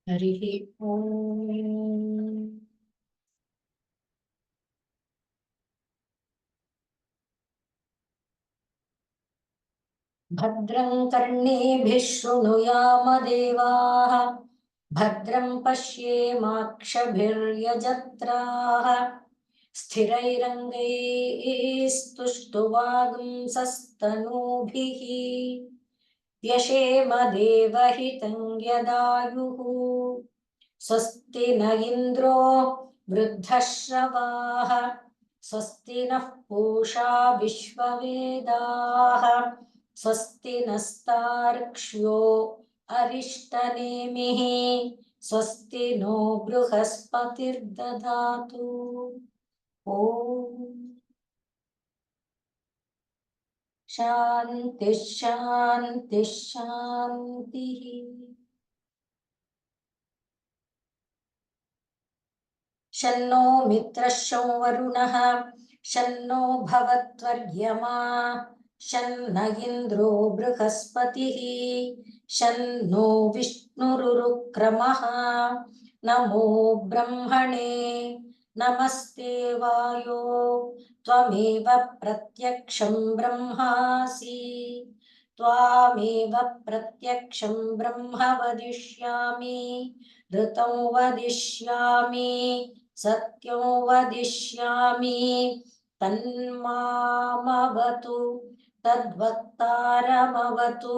हरिः ओम्। भद्रं कर्णेभिः शृणुयाम देवाः, भद्रं पश्येमाक्षभिर्यजत्राः, स्थिरैरङ्गैस्तुष्टुवागुंसस्तनूभिः व्यशेम देवहितं यदायुः। स्वस्ति न इन्द्रो वृद्धश्रवाः, स्वस्ति नः पूषा विश्ववेदाः, स्वस्ति नस्तार्क्ष्यो अरिष्टनेमिः, स्वस्ति नो बृहस्पतिर्दधातु। ॐ शान्तिः शान्तिः शान्तिः। शन्नो मित्रः शं वरुणः, शन्नो भवत्वर्यमा, शन्न इन्द्रो बृहस्पतिः, शन्नो विष्णुरुक्रमः। नमो ब्रह्मणे नमस्ते वायो, त्वमेव प्रत्यक्षं ब्रह्मासि, त्वामेव प्रत्यक्षं ब्रह्म वदिष्यामि, ऋतं वदिष्यामि, सत्यं वदिष्यामि, तन्मामवतु तद्वक्तारमवतु,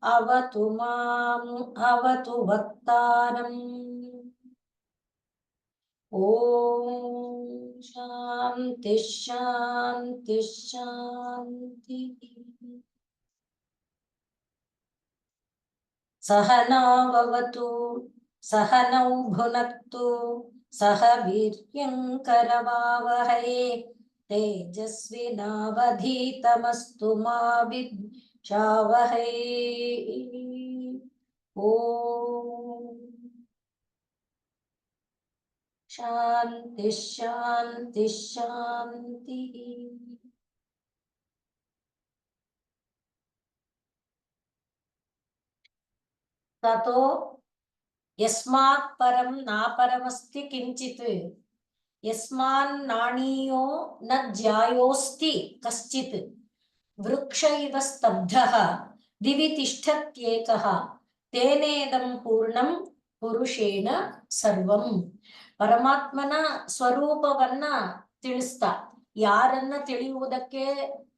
अवतु माम् अवतु वक्तारम्। ॐ शान्तिः शान्तिः शान्तिः। सहनाववतु सहनौ भुनक्तु, सह वीर्यङ्करवावहै, तेजस्विनावधीतमस्तु मा विद्विषावहै। ॐ शान्तिः शान्तिः शान्तिः। ततो यस्मात् परं नापरमस्ति किंचित्, यस्मान्नाणीयो न ज्यायोस्ति कश्चित्, वृक्ष इव स्तब्धः दिवि तिष्ठत्येकः, तेनेदं पूर्णं ಪುರುಷೇಣ ಸರ್ವಂ. ಪರಮಾತ್ಮನ ಸ್ವರೂಪವನ್ನ ತಿಳಿಸ್ತಾ, ಯಾರನ್ನ ತಿಳಿಯುವುದಕ್ಕೆ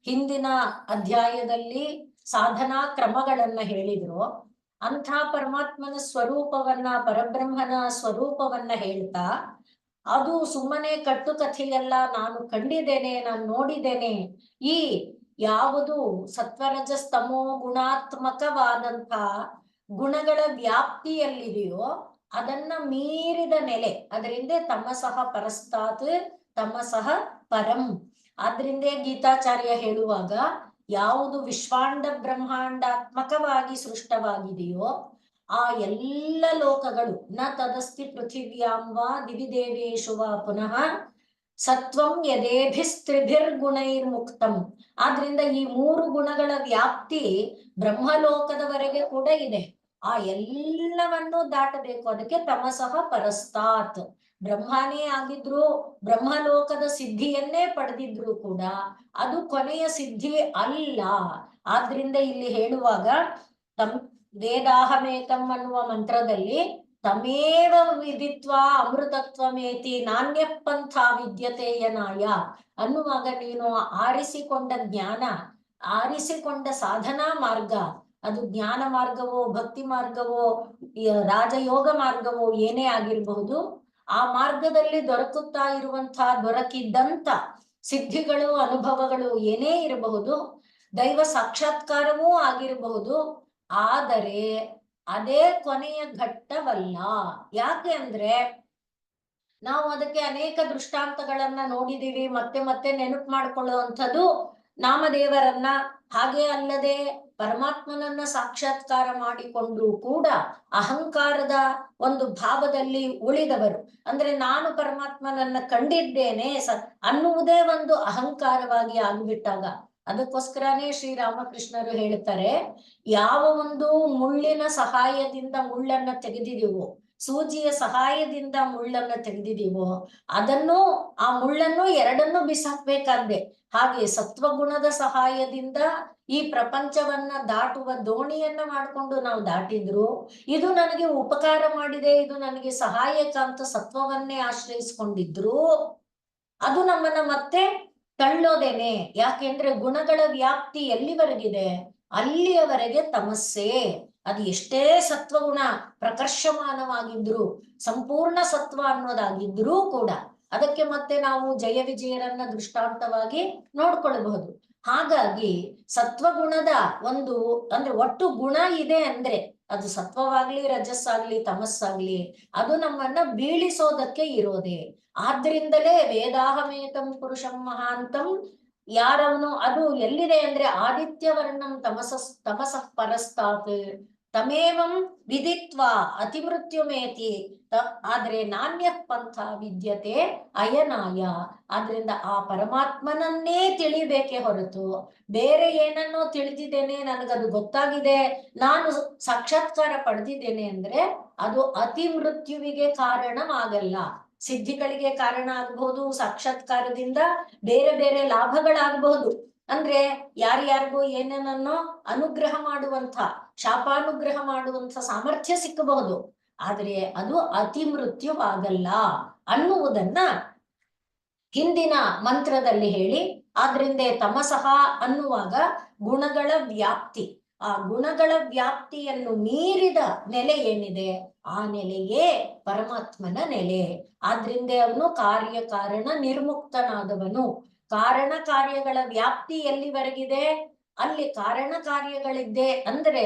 ಹಿಂದಿನ ಅಧ್ಯಾಯದಲ್ಲಿ ಸಾಧನಾ ಕ್ರಮಗಳನ್ನ ಹೇಳಿದ್ರು, ಅಂಥ ಪರಮಾತ್ಮನ ಸ್ವರೂಪವನ್ನ, ಪರಬ್ರಹ್ಮನ ಸ್ವರೂಪವನ್ನ ಹೇಳ್ತಾ, ಅದು ಸುಮ್ಮನೆ ಕಟ್ಟುಕಥೆಯಲ್ಲ, ನಾನು ಕಂಡಿದ್ದೇನೆ, ನಾನು ನೋಡಿದ್ದೇನೆ. ಈ ಯಾವುದು ಸತ್ವರಜಸ್ತಮೋ ಗುಣಾತ್ಮಕವಾದಂಥ ಗುಣಗಳ ವ್ಯಾಪ್ತಿಯಲ್ಲಿದೆಯೋ ಅದನ್ನ ಮೀರಿದ ನೆಲೆ, ಅದರಿಂದ ತಮಸಃ ಪರಸ್ತಾತ್ ತಮಸಃ ಪರಂ. ಆದ್ರಿಂದ ಗೀತಾಚಾರ್ಯ ಹೇಳುವಾಗ ಯಾವುದು ವಿಶ್ವಾಂಡ ಬ್ರಹ್ಮಾಂಡಾತ್ಮಕವಾಗಿ ಸೃಷ್ಟವಾಗಿದೆಯೋ ಆ ಎಲ್ಲ ಲೋಕಗಳು, ನ ತದಸ್ತಿ ಪೃಥಿವ್ಯಾಂ ವಾ ದಿವಿ ದೇವೇಶು ವಾ ಪುನಃ ಸತ್ವಂ ಯದೇಭಿಸ್ತ್ರಿಭಿರ್ಗುಣೈರ್ಮುಕ್ತಂ. ಆದ್ರಿಂದ ಈ ಮೂರು ಗುಣಗಳ ವ್ಯಾಪ್ತಿ ಬ್ರಹ್ಮಲೋಕದವರೆಗೆ ಕೂಡ ಇದೆ. ಆ ಎಲ್ಲವನ್ನೂ ದಾಟಬೇಕು, ಅದಕ್ಕೆ ತಮಸಃ ಪರಸ್ತಾತ್. ಬ್ರಹ್ಮನೇ ಆಗಿದ್ರು, ಬ್ರಹ್ಮಲೋಕದ ಸಿದ್ಧಿಯನ್ನೇ ಪಡೆದಿದ್ರು ಕೂಡ ಅದು ಕೊನೆಯ ಸಿದ್ಧಿ ಅಲ್ಲ. ಆದ್ರಿಂದ ಇಲ್ಲಿ ಹೇಳುವಾಗ ವೇದಾಹಮೇತಂ ಅನ್ನುವ ಮಂತ್ರದಲ್ಲಿ ತಮೇವ ವಿದಿತ್ವಾ ಅಮೃತತ್ವಮೇತಿ ನಾಣ್ಯ ಪಂಥ ವಿದ್ಯತೆಯನಾಯ ಅನ್ನುವಾಗ, ನೀನು ಆರಿಸಿಕೊಂಡ ಜ್ಞಾನ, ಆರಿಸಿಕೊಂಡ ಸಾಧನಾ ಮಾರ್ಗ, ಅದು ಜ್ಞಾನ ಮಾರ್ಗವೋ ಭಕ್ತಿ ಮಾರ್ಗವೋ ರಾಜಯೋಗ ಮಾರ್ಗವೋ ಏನೇ ಆಗಿರಬಹುದು, ಆ ಮಾರ್ಗದಲ್ಲಿ ದೊರಕುತ್ತಾ ಇರುವಂತಹ ದೊರಕಿದ್ದಂತ ಸಿದ್ಧಿಗಳು ಅನುಭವಗಳು ಏನೇ ಇರಬಹುದು, ದೈವ ಸಾಕ್ಷಾತ್ಕಾರವೂ ಆಗಿರಬಹುದು, ಆದರೆ ಅದೇ ಕೊನೆಯ ಘಟ್ಟವಲ್ಲ. ಯಾಕೆ ಅಂದ್ರೆ ನಾವು ಅದಕ್ಕೆ ಅನೇಕ ದೃಷ್ಟಾಂತಗಳನ್ನ ನೋಡಿದೀವಿ. ಮತ್ತೆ ಮತ್ತೆ ನೆನಪು ಮಾಡ್ಕೊಳ್ಳುವಂಥದ್ದು ನಾಮದೇವರನ್ನ. ಹಾಗೆ ಅಲ್ಲದೆ ಪರಮಾತ್ಮನನ್ನ ಸಾಕ್ಷಾತ್ಕಾರ ಮಾಡಿಕೊಂಡ್ರು ಕೂಡ ಅಹಂಕಾರದ ಒಂದು ಭಾವದಲ್ಲಿ ಉಳಿದವರು, ಅಂದ್ರೆ ನಾನು ಪರಮಾತ್ಮನನ್ನ ಕಂಡಿದ್ದೇನೆ ಅನ್ನುವುದೇ ಒಂದು ಅಹಂಕಾರವಾಗಿ ಆಗ್ಬಿಟ್ಟಾಗ, ಅದಕ್ಕೋಸ್ಕರನೇ ಶ್ರೀರಾಮಕೃಷ್ಣರು ಹೇಳ್ತಾರೆ, ಯಾವ ಒಂದು ಮುಳ್ಳಿನ ಸಹಾಯದಿಂದ ಮುಳ್ಳನ್ನ ತೆಗೆದಿದೆವೋ, ಸೂಜಿಯ ಸಹಾಯದಿಂದ ಮುಳ್ಳನ್ನು ತೆಗೆದಿದೀವೋ ಅದನ್ನು ಆ ಮುಳ್ಳನ್ನು ಎರಡನ್ನು ಬಿಸಾಕ್ಬೇಕಾದ್ದೆ. ಹಾಗೆ ಸತ್ವಗುಣದ ಸಹಾಯದಿಂದ ಈ ಪ್ರಪಂಚವನ್ನ ದಾಟುವ ದೋಣಿಯನ್ನ ಮಾಡಿಕೊಂಡು ನಾವು ದಾಟಿದ್ರು, ಇದು ನನಗೆ ಉಪಕಾರ ಮಾಡಿದೆ, ಇದು ನನಗೆ ಸಹಾಯಕ ಅಂತ ಸತ್ವವನ್ನೇ ಆಶ್ರಯಿಸ್ಕೊಂಡಿದ್ರು, ಅದು ನಮ್ಮನ್ನ ಮತ್ತೆ ತಳ್ಳೋದೇನೆ. ಯಾಕೆಂದ್ರೆ ಗುಣಗಳ ವ್ಯಾಪ್ತಿ ಎಲ್ಲಿವರೆಗಿದೆ ಅಲ್ಲಿಯವರೆಗೆ ತಮಸ್ಸೆ. ಅದು ಎಷ್ಟೇ ಸತ್ವಗುಣ ಪ್ರಕರ್ಷಮಾನವಾಗಿದ್ರು, ಸಂಪೂರ್ಣ ಸತ್ವ ಅನ್ನೋದಾಗಿದ್ರೂ ಕೂಡ ಅದಕ್ಕೆ ಮತ್ತೆ ನಾವು ಜಯ ವಿಜಯರನ್ನ ದೃಷ್ಟಾಂತವಾಗಿ ನೋಡ್ಕೊಳ್ಬಹುದು. ಹಾಗಾಗಿ ಸತ್ವಗುಣದ ಒಂದು ಅಂದ್ರೆ ಒಟ್ಟು ಗುಣ ಇದೆ ಅಂದ್ರೆ ಅದು ಸತ್ವವಾಗ್ಲಿ ರಜಸ್ಸಾಗ್ಲಿ ತಮಸ್ಸಾಗ್ಲಿ ಅದು ನಮ್ಮನ್ನ ಬೀಳಿಸೋದಕ್ಕೆ ಇರೋದೆ. ಆದ್ರಿಂದಲೇ ವೇದಾಹಮೇತಂ ಪುರುಷಂ ಮಹಾಂತಂ, ಯಾರವನು ಅದು ಎಲ್ಲಿದೆ ಅಂದ್ರೆ ಆದಿತ್ಯವರ್ಣಂ ತಮಸಃ ಪರಸ್ತಾತ್ ತಮೇವಂ ವಿದಿತ್ವಾ ಅತಿಮೃತ್ಯುಮೇತಿ ಆದ್ರೆ ನಾಣ್ಯ ಪಂಥ ವಿದ್ಯತೆ ಅಯನಾಯ. ಆದ್ರಿಂದ ಆ ಪರಮಾತ್ಮನನ್ನೇ ತಿಳಿಬೇಕೆ ಹೊರತು ಬೇರೆ ಏನನ್ನೋ ತಿಳಿದಿದ್ದೇನೆ, ನನಗದು ಗೊತ್ತಾಗಿದೆ, ನಾನು ಸಾಕ್ಷಾತ್ಕಾರ ಪಡೆದಿದ್ದೇನೆ ಅಂದ್ರೆ ಅದು ಅತಿ ಮೃತ್ಯುವಿಗೆ ಕಾರಣವಾಗಲ್ಲ. ಸಿದ್ಧಿಗಳಿಗೆ ಕಾರಣ ಆಗ್ಬಹುದು, ಸಾಕ್ಷಾತ್ಕಾರದಿಂದ ಬೇರೆ ಬೇರೆ ಲಾಭಗಳಾಗಬಹುದು. ಅಂದ್ರೆ ಯಾರ್ಯಾರಿಗೂ ಏನೇನನ್ನೋ ಅನುಗ್ರಹ ಮಾಡುವಂಥ ಶಾಪಾನುಗ್ರಹ ಮಾಡುವಂಥ ಸಾಮರ್ಥ್ಯ ಸಿಕ್ಕಬಹುದು, ಆದ್ರೆ ಅದು ಅತಿ ಮೃತ್ಯುವಾಗಲ್ಲ ಅನ್ನುವುದನ್ನ ಹಿಂದಿನ ಮಂತ್ರದಲ್ಲಿ ಹೇಳಿ, ಆದ್ರಿಂದ ತಮಸಃ ಅನ್ನುವಾಗ ಗುಣಗಳ ವ್ಯಾಪ್ತಿ, ಆ ಗುಣಗಳ ವ್ಯಾಪ್ತಿಯನ್ನು ಮೀರಿದ ನೆಲೆ ಏನಿದೆ ಆ ನೆಲೆಯೇ ಪರಮಾತ್ಮನ ನೆಲೆ. ಆದ್ರಿಂದ ಅವನು ಕಾರ್ಯ ಕಾರಣ ನಿರ್ಮುಕ್ತನಾದವನು. ಕಾರಣ ಕಾರ್ಯಗಳ ವ್ಯಾಪ್ತಿ ಎಲ್ಲಿವರೆಗಿದೆ ಅಲ್ಲಿ ಕಾರಣ ಕಾರ್ಯಗಳಿದ್ದೆ ಅಂದ್ರೆ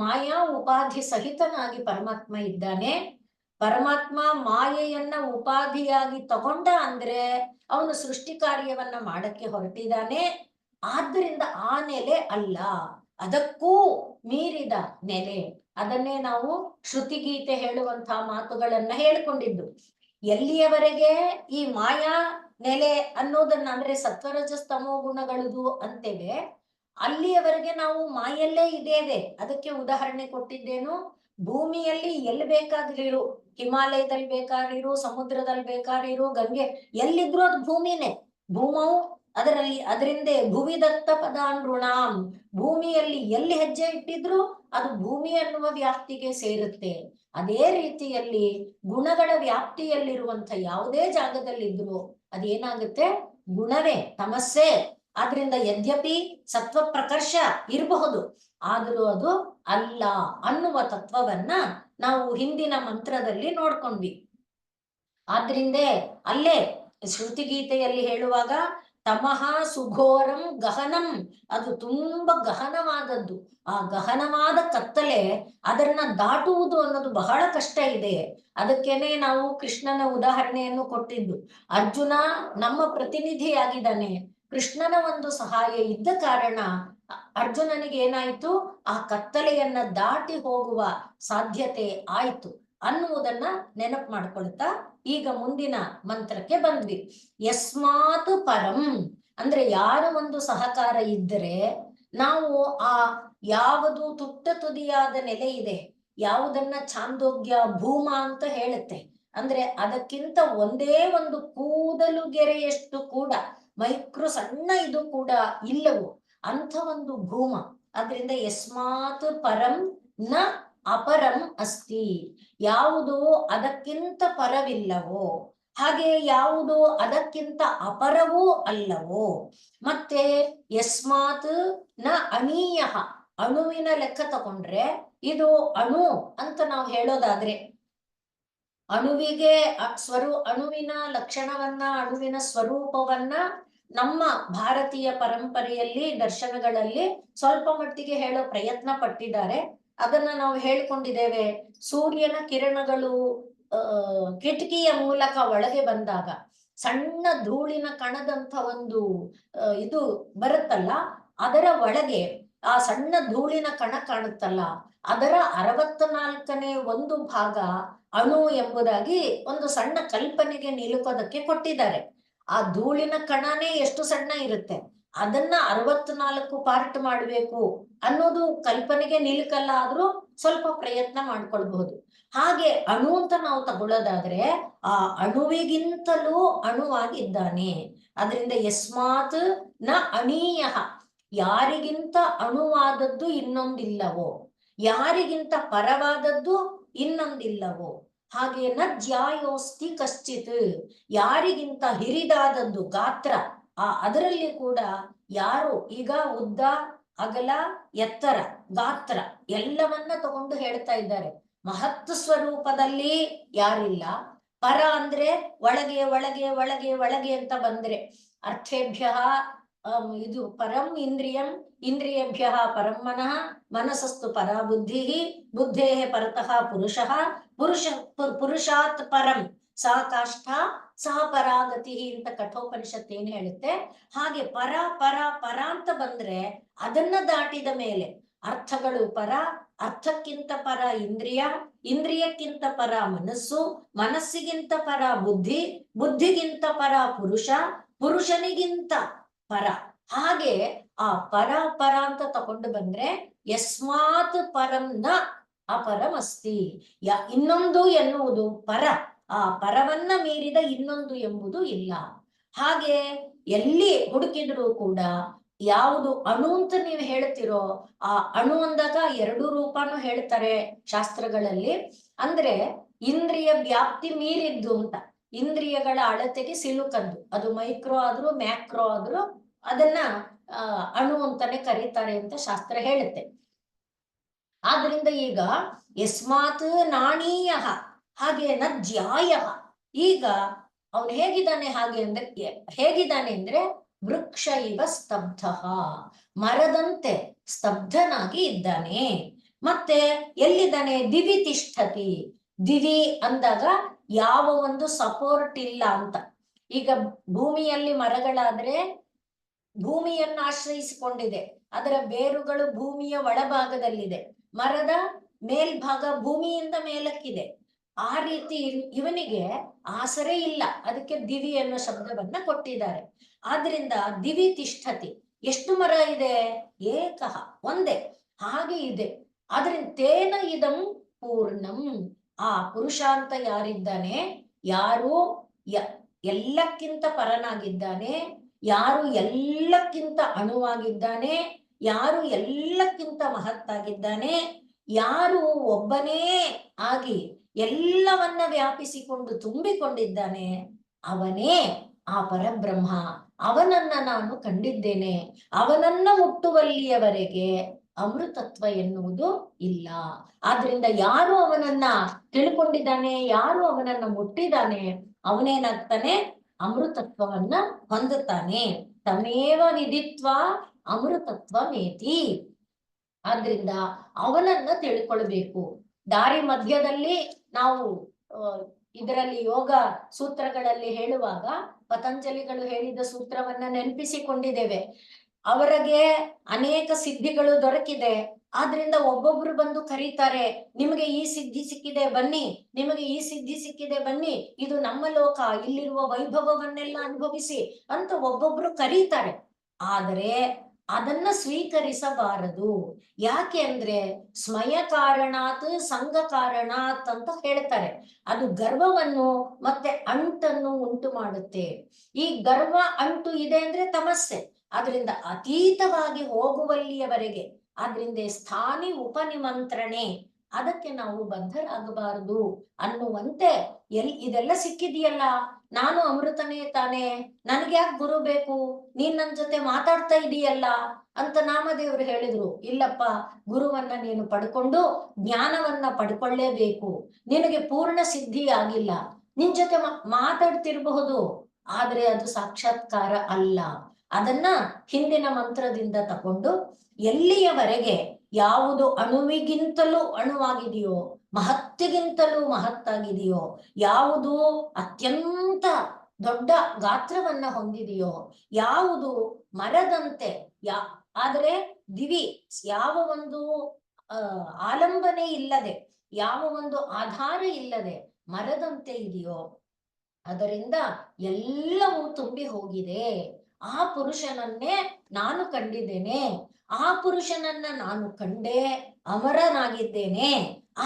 ಮಾಯಾ ಉಪಾಧಿ ಸಹಿತನಾಗಿ ಪರಮಾತ್ಮ ಇದ್ದಾನೆ. ಪರಮಾತ್ಮ ಮಾಯೆಯನ್ನ ಉಪಾಧಿಯಾಗಿ ತಗೊಂಡ ಅಂದ್ರೆ ಅವನು ಸೃಷ್ಟಿ ಕಾರ್ಯವನ್ನ ಮಾಡಕ್ಕೆ ಹೊರಟಿದ್ದಾನೆ. ಆದ್ದರಿಂದ ಆ ನೆಲೆ ಅಲ್ಲ, ಅದಕ್ಕೂ ಮೀರಿದ ನೆಲೆ. ಅದನ್ನೇ ನಾವು ಶ್ರುತಿಗೀತೆ ಹೇಳುವಂತಹ ಮಾತುಗಳನ್ನ ಹೇಳ್ಕೊಂಡಿದ್ದು. ಎಲ್ಲಿಯವರೆಗೆ ಈ ಮಾಯಾ ನೆಲೆ ಅನ್ನೋದನ್ನ ಅಂದ್ರೆ ಸತ್ವರಜಸ್ತಮೋ ಗುಣಗಳದು ಅಂತೇವೆ, ಅಲ್ಲಿಯವರೆಗೆ ನಾವು ಮಾಯಲ್ಲೇ ಇದ್ದೇವೆ. ಅದಕ್ಕೆ ಉದಾಹರಣೆ ಕೊಟ್ಟಿದ್ದೇನು, ಭೂಮಿಯಲ್ಲಿ ಎಲ್ಲಿ ಬೇಕಾದ್ರಿರು, ಹಿಮಾಲಯದಲ್ಲಿ ಬೇಕಾದ್ರಿರು, ಸಮುದ್ರದಲ್ಲಿ ಬೇಕಾದ್ರಿರು, ಗಂಗೆ ಎಲ್ಲಿದ್ರು ಅದು ಭೂಮಿನೇ. ಭೂಮವು ಅದರಿಂದ ಭುವಿದತ್ತ ಪದಾನೃಣಾಂ, ಭೂಮಿಯಲ್ಲಿ ಎಲ್ಲಿ ಹೆಜ್ಜೆ ಇಟ್ಟಿದ್ರು ಅದು ಭೂಮಿ ಅನ್ನುವ ವ್ಯಾಪ್ತಿಗೆ ಸೇರುತ್ತೆ. ಅದೇ ರೀತಿಯಲ್ಲಿ ಗುಣಗಳ ವ್ಯಾಪ್ತಿಯಲ್ಲಿರುವಂತ ಯಾವುದೇ ಜಾಗದಲ್ಲಿದ್ರು ಅದೇನಾಗುತ್ತೆ ಗುಣವೇ, ತಮಸ್ಸೆ. ಆದ್ರಿಂದ ಯದ್ಯಪಿ ಸತ್ವ ಪ್ರಕರ್ಷ ಇರಬಹುದು ಆದರೂ ಅದು ಅಲ್ಲ ಅನ್ನುವ ತತ್ವವನ್ನ ನಾವು ಹಿಂದಿನ ಮಂತ್ರದಲ್ಲಿ ನೋಡ್ಕೊಂಡ್ವಿ. ಆದ್ರಿಂದ ಅಲ್ಲೇ ಶ್ರುತಿಗೀತೆಯಲ್ಲಿ ಹೇಳುವಾಗ ತಮಃ ಸುಘೋರಂ ಗಹನಂ, ಅದು ತುಂಬಾ ಗಹನವಾದದ್ದು. ಆ ಗಹನವಾದ ಕತ್ತಲೆ ಅದನ್ನ ದಾಟುವುದು ಅನ್ನೋದು ಬಹಳ ಕಷ್ಟ ಇದೆ. ಅದಕ್ಕೇನೆ ನಾವು ಕೃಷ್ಣನ ಉದಾಹರಣೆಯನ್ನು ಕೊಟ್ಟಿದ್ದು. ಅರ್ಜುನ ನಮ್ಮ ಪ್ರತಿನಿಧಿಯಾಗಿದ್ದಾನೆ, ಕೃಷ್ಣನ ಒಂದು ಸಹಾಯ ಇದ್ದ ಕಾರಣ ಅರ್ಜುನನಿಗೆ ಏನಾಯ್ತು, ಆ ಕತ್ತಲೆಯನ್ನ ದಾಟಿ ಹೋಗುವ ಸಾಧ್ಯತೆ ಆಯ್ತು ಅನ್ನುವುದನ್ನ ನೆನಪು ಮಾಡ್ಕೊಳ್ತಾ ಈಗ ಮುಂದಿನ ಮಂತ್ರಕ್ಕೆ ಬಂದ್ವಿ. ಯಸ್ಮಾತ್ ಪರಂ ಅಂದ್ರೆ ಯಾರ ಒಂದು ಸಹಕಾರ ಇದ್ದರೆ ನಾವು ಆ ಯಾವುದು ತುಟ್ಟ ತುದಿಯಾದ ನೆಲೆ ಇದೆ, ಯಾವುದನ್ನ ಛಾಂದೋಗ್ಯ ಭೂಮ ಅಂತ ಹೇಳುತ್ತೆ, ಅಂದ್ರೆ ಅದಕ್ಕಿಂತ ಒಂದೇ ಒಂದು ಕೂದಲು ಗೆರೆಯಷ್ಟು ಕೂಡ ಮೈಕ್ರೋ ಸಣ್ಣ ಇದು ಕೂಡ ಇಲ್ಲವು ಅಂಥ ಒಂದು ಭೂಮ. ಅದರಿಂದ ಯಸ್ಮಾತ್ ಪರಂ ನ ಅಪರಂ ಅಸ್ತಿ, ಯಾವುದು ಅದಕ್ಕಿಂತ ಪರವಿಲ್ಲವೋ ಹಾಗೆ ಯಾವುದು ಅದಕ್ಕಿಂತ ಅಪರವೂ ಅಲ್ಲವೋ. ಮತ್ತೆ ಯಸ್ಮಾತ್ ನ ಅಣೀಯ, ಅಣುವಿನ ಲೆಕ್ಕ ತಗೊಂಡ್ರೆ ಇದು ಅಣು ಅಂತ ನಾವು ಹೇಳೋದಾದ್ರೆ ಅಣುವಿಗೆ ಅಣುವಿನ ಲಕ್ಷಣವನ್ನ ಅಣುವಿನ ಸ್ವರೂಪವನ್ನ ನಮ್ಮ ಭಾರತೀಯ ಪರಂಪರೆಯಲ್ಲಿ ದರ್ಶನಗಳಲ್ಲಿ ಸ್ವಲ್ಪ ಮಟ್ಟಿಗೆ ಹೇಳೋ ಪ್ರಯತ್ನ ಪಟ್ಟಿದ್ದಾರೆ. ಅದನ್ನ ನಾವು ಹೇಳ್ಕೊಂಡಿದ್ದೇವೆ. ಸೂರ್ಯನ ಕಿರಣಗಳು ಕಿಟಕಿಯ ಮೂಲಕ ಒಳಗೆ ಬಂದಾಗ ಸಣ್ಣ ಧೂಳಿನ ಕಣದಂತ ಒಂದು ಇದು ಬರುತ್ತಲ್ಲ, ಅದರ ಒಳಗೆ ಆ ಸಣ್ಣ ಧೂಳಿನ ಕಣ ಕಾಣುತ್ತಲ್ಲ, ಅದರ 64ನೇ ಒಂದು ಭಾಗ ಅಣು ಎಂಬುದಾಗಿ ಒಂದು ಸಣ್ಣ ಕಲ್ಪನೆಗೆ ನಿಲುಕೋದಕ್ಕೆ ಕೊಟ್ಟಿದ್ದಾರೆ. ಆ ಧೂಳಿನ ಕಣನೇ ಎಷ್ಟು ಸಣ್ಣ ಇರುತ್ತೆ, ಅದನ್ನ 64 ಪಾರ್ಟ್ ಮಾಡ್ಬೇಕು ಅನ್ನೋದು ಕಲ್ಪನೆಗೆ ನಿಲುಕಲ್ಲ ಆದ್ರೂ ಸ್ವಲ್ಪ ಪ್ರಯತ್ನ ಮಾಡ್ಕೊಳ್ಬಹುದು. ಹಾಗೆ ಅಣು ಅಂತ ನಾವು ತಗೊಳ್ಳೋದಾದ್ರೆ ಆ ಅಣುವಿಗಿಂತಲೂ ಅಣುವಾಗಿದ್ದಾನೆ. ಅದರಿಂದ ಯಸ್ಮಾತ್ ನ ಅಣೀಯ, ಯಾರಿಗಿಂತ ಅಣುವಾದದ್ದು ಇನ್ನೊಂದಿಲ್ಲವೋ, ಯಾರಿಗಿಂತ ಪರವಾದದ್ದು ಇನ್ನೊಂದಿಲ್ಲವೋ, ಹಾಗೆ ನ ಜ್ಯಾಯೋಸ್ತಿ ಕಶ್ಚಿತ್, ಯಾರಿಗಿಂತ ಹಿರಿದಾದದ್ದು ಗಾತ್ರ, ಅದರಲ್ಲಿ ಕೂಡ ಯಾರು ಈಗ ಉದ್ದ ಅಗಲ ಎತ್ತರ ಗಾತ್ರ ಎಲ್ಲವನ್ನ ತಗೊಂಡು ಹೇಳ್ತಾ ಇದ್ದಾರೆ. ಮಹತ್ ಸ್ವರೂಪದಲ್ಲಿ ಯಾರಿಲ್ಲ. ಪರ ಅಂದ್ರೆ ಒಳಗೆ ಒಳಗೆ ಒಳಗೆ ಒಳಗೆ ಅಂತ ಬಂದ್ರೆ ಅರ್ಥೇಭ್ಯ ಇದು ಪರಂ ಇಂದ್ರಿಯಂ, ಇಂದ್ರಿಯೇಭ್ಯ ಪರಂ ಮನಃ, ಮನಸಸ್ತು ಪರ ಬುದ್ಧಿ, ಬುದ್ಧೇ ಪರತಃ ಪುರುಷಃ, ಪುರುಷಾತ್ ಪರಂ ಸಾ ಕಾಷ್ಠ ಸಹ ಪರಾಗತಿ ಅಂತ ಕಠೋಪನಿಷತ್ ಏನ್ ಹೇಳುತ್ತೆ. ಹಾಗೆ ಪರ ಪರ ಪರ ಅಂತ ಬಂದ್ರೆ ಅದನ್ನ ದಾಟಿದ ಮೇಲೆ ಅರ್ಥಗಳು ಪರ, ಅರ್ಥಕ್ಕಿಂತ ಪರ ಇಂದ್ರಿಯ, ಇಂದ್ರಿಯಕ್ಕಿಂತ ಪರ ಮನಸ್ಸು, ಮನಸ್ಸಿಗಿಂತ ಪರ ಬುದ್ಧಿ, ಬುದ್ಧಿಗಿಂತ ಪರ ಪುರುಷ, ಪುರುಷನಿಗಿಂತ ಪರ. ಹಾಗೆ ಆ ಪರ ಪರ ಅಂತ ತಕೊಂಡು ಬಂದ್ರೆ ಯಸ್ಮಾತ್ ಪರಂ ನ ಅಪರಮಸ್ತಿ, ಇನ್ನೊಂದು ಎನ್ನುವುದು ಪರ, ಆ ಪರವನ್ನ ಮೀರಿದ ಇನ್ನೊಂದು ಎಂಬುದು ಇಲ್ಲ. ಹಾಗೆ ಎಲ್ಲಿ ಹುಡುಕಿದ್ರು ಕೂಡ ಯಾವುದು ಅಣು ಅಂತ ನೀವು ಹೇಳ್ತಿರೋ ಆ ಅಣು ಅಂದಾಗ 2 ರೂಪನೂ ಹೇಳ್ತಾರೆ ಶಾಸ್ತ್ರಗಳಲ್ಲಿ. ಅಂದ್ರೆ ಇಂದ್ರಿಯ ವ್ಯಾಪ್ತಿ ಮೀರಿದ್ದು ಅಂತ, ಇಂದ್ರಿಯಗಳ ಅಳತೆಗೆ ಸಿಲುಕದ್ದು, ಅದು ಮೈಕ್ರೋ ಆದ್ರೂ ಮ್ಯಾಕ್ರೋ ಆದ್ರೂ ಅದನ್ನ ಅಣು ಅಂತಾನೆ ಕರೀತಾರೆ ಅಂತ ಶಾಸ್ತ್ರ ಹೇಳುತ್ತೆ. ಆದ್ರಿಂದ ಈಗ ಯಸ್ಮಾತ್ ನಾಣೀಯ, ಹಾಗೆ ನ ಜ್ಯಾಯ, ಈಗ ಅವನು ಹೇಗಿದ್ದಾನೆ ಹಾಗೆ ಅಂದ್ರೆ ಹೇಗಿದ್ದಾನೆ ಅಂದ್ರೆ ವೃಕ್ಷ ಇವ ಸ್ತಬ್ಧ, ಮರದಂತೆ ಸ್ತಬ್ಧನಾಗಿ ಇದ್ದಾನೆ. ಮತ್ತೆ ಎಲ್ಲಿದ್ದಾನೆ, ದಿವಿ ತಿಷ್ಠತಿ, ದಿವಿ ಅಂದಾಗ ಯಾವ ಒಂದು ಸಪೋರ್ಟ್ ಇಲ್ಲ ಅಂತ. ಈಗ ಭೂಮಿಯಲ್ಲಿ ಮರಗಳಾದ್ರೆ ಭೂಮಿಯನ್ನು ಆಶ್ರಯಿಸಿಕೊಂಡಿದೆ, ಅದರ ಬೇರುಗಳು ಭೂಮಿಯ ಒಳಭಾಗದಲ್ಲಿದೆ, ಮರದ ಮೇಲ್ಭಾಗ ಭೂಮಿಯಿಂದ ಮೇಲಕ್ಕಿದೆ. ಆ ರೀತಿ ಇವನಿಗೆ ಆಸರೆ ಇಲ್ಲ, ಅದಕ್ಕೆ ದಿವಿ ಅನ್ನೋ ಶಬ್ದವನ್ನ ಕೊಟ್ಟಿದ್ದಾರೆ. ಆದ್ರಿಂದ ದಿವಿ ತಿಷ್ಠತಿ, ಎಷ್ಟು ಮರ ಇದೆ, ಏಕಃ ಒಂದೇ, ಹಾಗೆ ಇದೆ. ಆದ್ರಿಂದ ತೇನ ಇದಂ ಪೂರ್ಣಂ, ಆ ಪುರುಷ ಅಂತ ಯಾರಿದ್ದಾನೆ, ಯಾರು ಎಲ್ಲಕ್ಕಿಂತ ಪರನಾಗಿದ್ದಾನೆ, ಯಾರು ಎಲ್ಲಕ್ಕಿಂತ ಅಣುವಾಗಿದ್ದಾನೆ, ಯಾರು ಎಲ್ಲಕ್ಕಿಂತ ಮಹತ್ತಾಗಿದ್ದಾನೆ, ಯಾರು ಒಬ್ಬನೇ ಆಗಿ ಎಲ್ಲವನ್ನ ವ್ಯಾಪಿಸಿಕೊಂಡು ತುಂಬಿಕೊಂಡಿದ್ದಾನೆ, ಅವನೇ ಆ ಪರಬ್ರಹ್ಮ. ಅವನನ್ನ ನಾನು ಕಂಡಿದ್ದೇನೆ, ಅವನನ್ನ ಮುಟ್ಟುವಲ್ಲಿಯವರೆಗೆ ಅಮೃತತ್ವ ಎನ್ನುವುದು ಇಲ್ಲ. ಆದ್ರಿಂದ ಯಾರು ಅವನನ್ನ ತಿಳ್ಕೊಂಡಿದ್ದಾನೆ, ಯಾರು ಅವನನ್ನ ಮುಟ್ಟಿದ್ದಾನೆ, ಅವನೇನಾಗ್ತಾನೆ, ಅಮೃತತ್ವವನ್ನ ಹೊಂದುತ್ತಾನೆ. ತಮೇವ ವಿದಿತ್ವ ಅಮೃತತ್ವ ಮೇತಿ. ಆದ್ರಿಂದ ಅವನನ್ನ ತಿಳ್ಕೊಳ್ಬೇಕು. ದಾರಿ ಮಧ್ಯದಲ್ಲಿ ನಾವು ಇದರಲ್ಲಿ ಯೋಗ ಸೂತ್ರಗಳಲ್ಲಿ ಹೇಳುವಾಗ ಪತಂಜಲಿಗಳು ಹೇಳಿದ ಸೂತ್ರವನ್ನ ನೆನಪಿಸಿಕೊಂಡಿದ್ದೇವೆ. ಅವರಿಗೆ ಅನೇಕ ಸಿದ್ಧಿಗಳು ದೊರಕಿದೆ, ಆದ್ರಿಂದ ಒಬ್ಬೊಬ್ರು ಬಂದು ಕರೀತಾರೆ, ನಿಮಗೆ ಈ ಸಿದ್ಧಿ ಸಿಕ್ಕಿದೆ ಬನ್ನಿ, ನಿಮಗೆ ಈ ಸಿದ್ಧಿ ಸಿಕ್ಕಿದೆ ಬನ್ನಿ, ಇದು ನಮ್ಮ ಲೋಕ, ಇಲ್ಲಿರುವ ವೈಭವವನ್ನೆಲ್ಲ ಅನುಭವಿಸಿ ಅಂತ ಒಬ್ಬೊಬ್ರು ಕರೀತಾರೆ. ಆದರೆ ಅದನ್ನ ಸ್ವೀಕರಿಸಬಾರದು. ಯಾಕೆ ಅಂದ್ರೆ ಸ್ಮಯ ಕಾರಣಾತ್ ಸಂಘ ಕಾರಣಾತ್ ಅಂತ ಹೇಳ್ತಾರೆ. ಅದು ಗರ್ವವನ್ನು ಮತ್ತೆ ಅಂಟನ್ನು ಉಂಟು ಮಾಡುತ್ತೆ. ಈ ಗರ್ವ ಅಂಟು ಇದೆ ಅಂದ್ರೆ ತಮಸ್ಸೆ, ಅದರಿಂದ ಅತೀತವಾಗಿ ಹೋಗುವಲ್ಲಿಯವರೆಗೆ, ಆದ್ರಿಂದ ಸ್ಥಾನಿ ಉಪನಿಮಂತ್ರಣೆ, ಅದಕ್ಕೆ ನಾವು ಬದ್ಧರಾಗಬಾರದು ಅನ್ನುವಂತೆ ಇದೆಲ್ಲ ಸಿಕ್ಕಿದೆಯಲ್ಲ, ನಾನು ಅಮೃತನೇ ತಾನೆ, ನನ್ಗೆ ಯಾಕೆ ಗುರು ಬೇಕು, ನೀನ್ ನನ್ ಜೊತೆ ಮಾತಾಡ್ತಾ ಇದೀಯಲ್ಲ ಅಂತ ನಾಮದೇವರು ಹೇಳಿದ್ರು. ಇಲ್ಲಪ್ಪ, ಗುರುವನ್ನ ನೀನು ಪಡ್ಕೊಂಡು ಜ್ಞಾನವನ್ನ ಪಡ್ಕೊಳ್ಳೇಬೇಕು. ನಿನಗೆ ಪೂರ್ಣ ಸಿದ್ಧಿ ಆಗಿಲ್ಲ, ನಿನ್ ಜೊತೆ ಮಾತಾಡ್ತಿರಬಹುದು, ಆದ್ರೆ ಅದು ಸಾಕ್ಷಾತ್ಕಾರ ಅಲ್ಲ. ಅದನ್ನ ಹಿಂದಿನ ಮಂತ್ರದಿಂದ ತಕೊಂಡು ಎಲ್ಲಿಯವರೆಗೆ ಯಾವುದು ಅಣುವಿಗಿಂತಲೂ ಅಣುವಾಗಿದೆಯೋ, ಮಹತ್ತಿಗಿಂತಲೂ ಮಹತ್ತಾಗಿದೆಯೋ, ಯಾವುದು ಅತ್ಯಂತ ದೊಡ್ಡ ಗಾತ್ರವನ್ನ ಹೊಂದಿದೆಯೋ, ಯಾವುದು ಮರದಂತೆ ಆದ್ರೆ ದಿವಿ ಯಾವ ಒಂದು ಆಲಂಬನೆ ಇಲ್ಲದೆ, ಯಾವ ಒಂದು ಆಧಾರ ಇಲ್ಲದೆ ಮರದಂತೆ ಇದೆಯೋ, ಅದರಿಂದ ಎಲ್ಲವೂ ತುಂಬಿ ಹೋಗಿದೆ. ಆ ಪುರುಷನನ್ನೇ ನಾನು ಕಂಡಿದ್ದೇನೆ, ಆ ಪುರುಷನನ್ನ ನಾನು ಕಂಡೇ ಅಮರನಾಗಿದ್ದೇನೆ.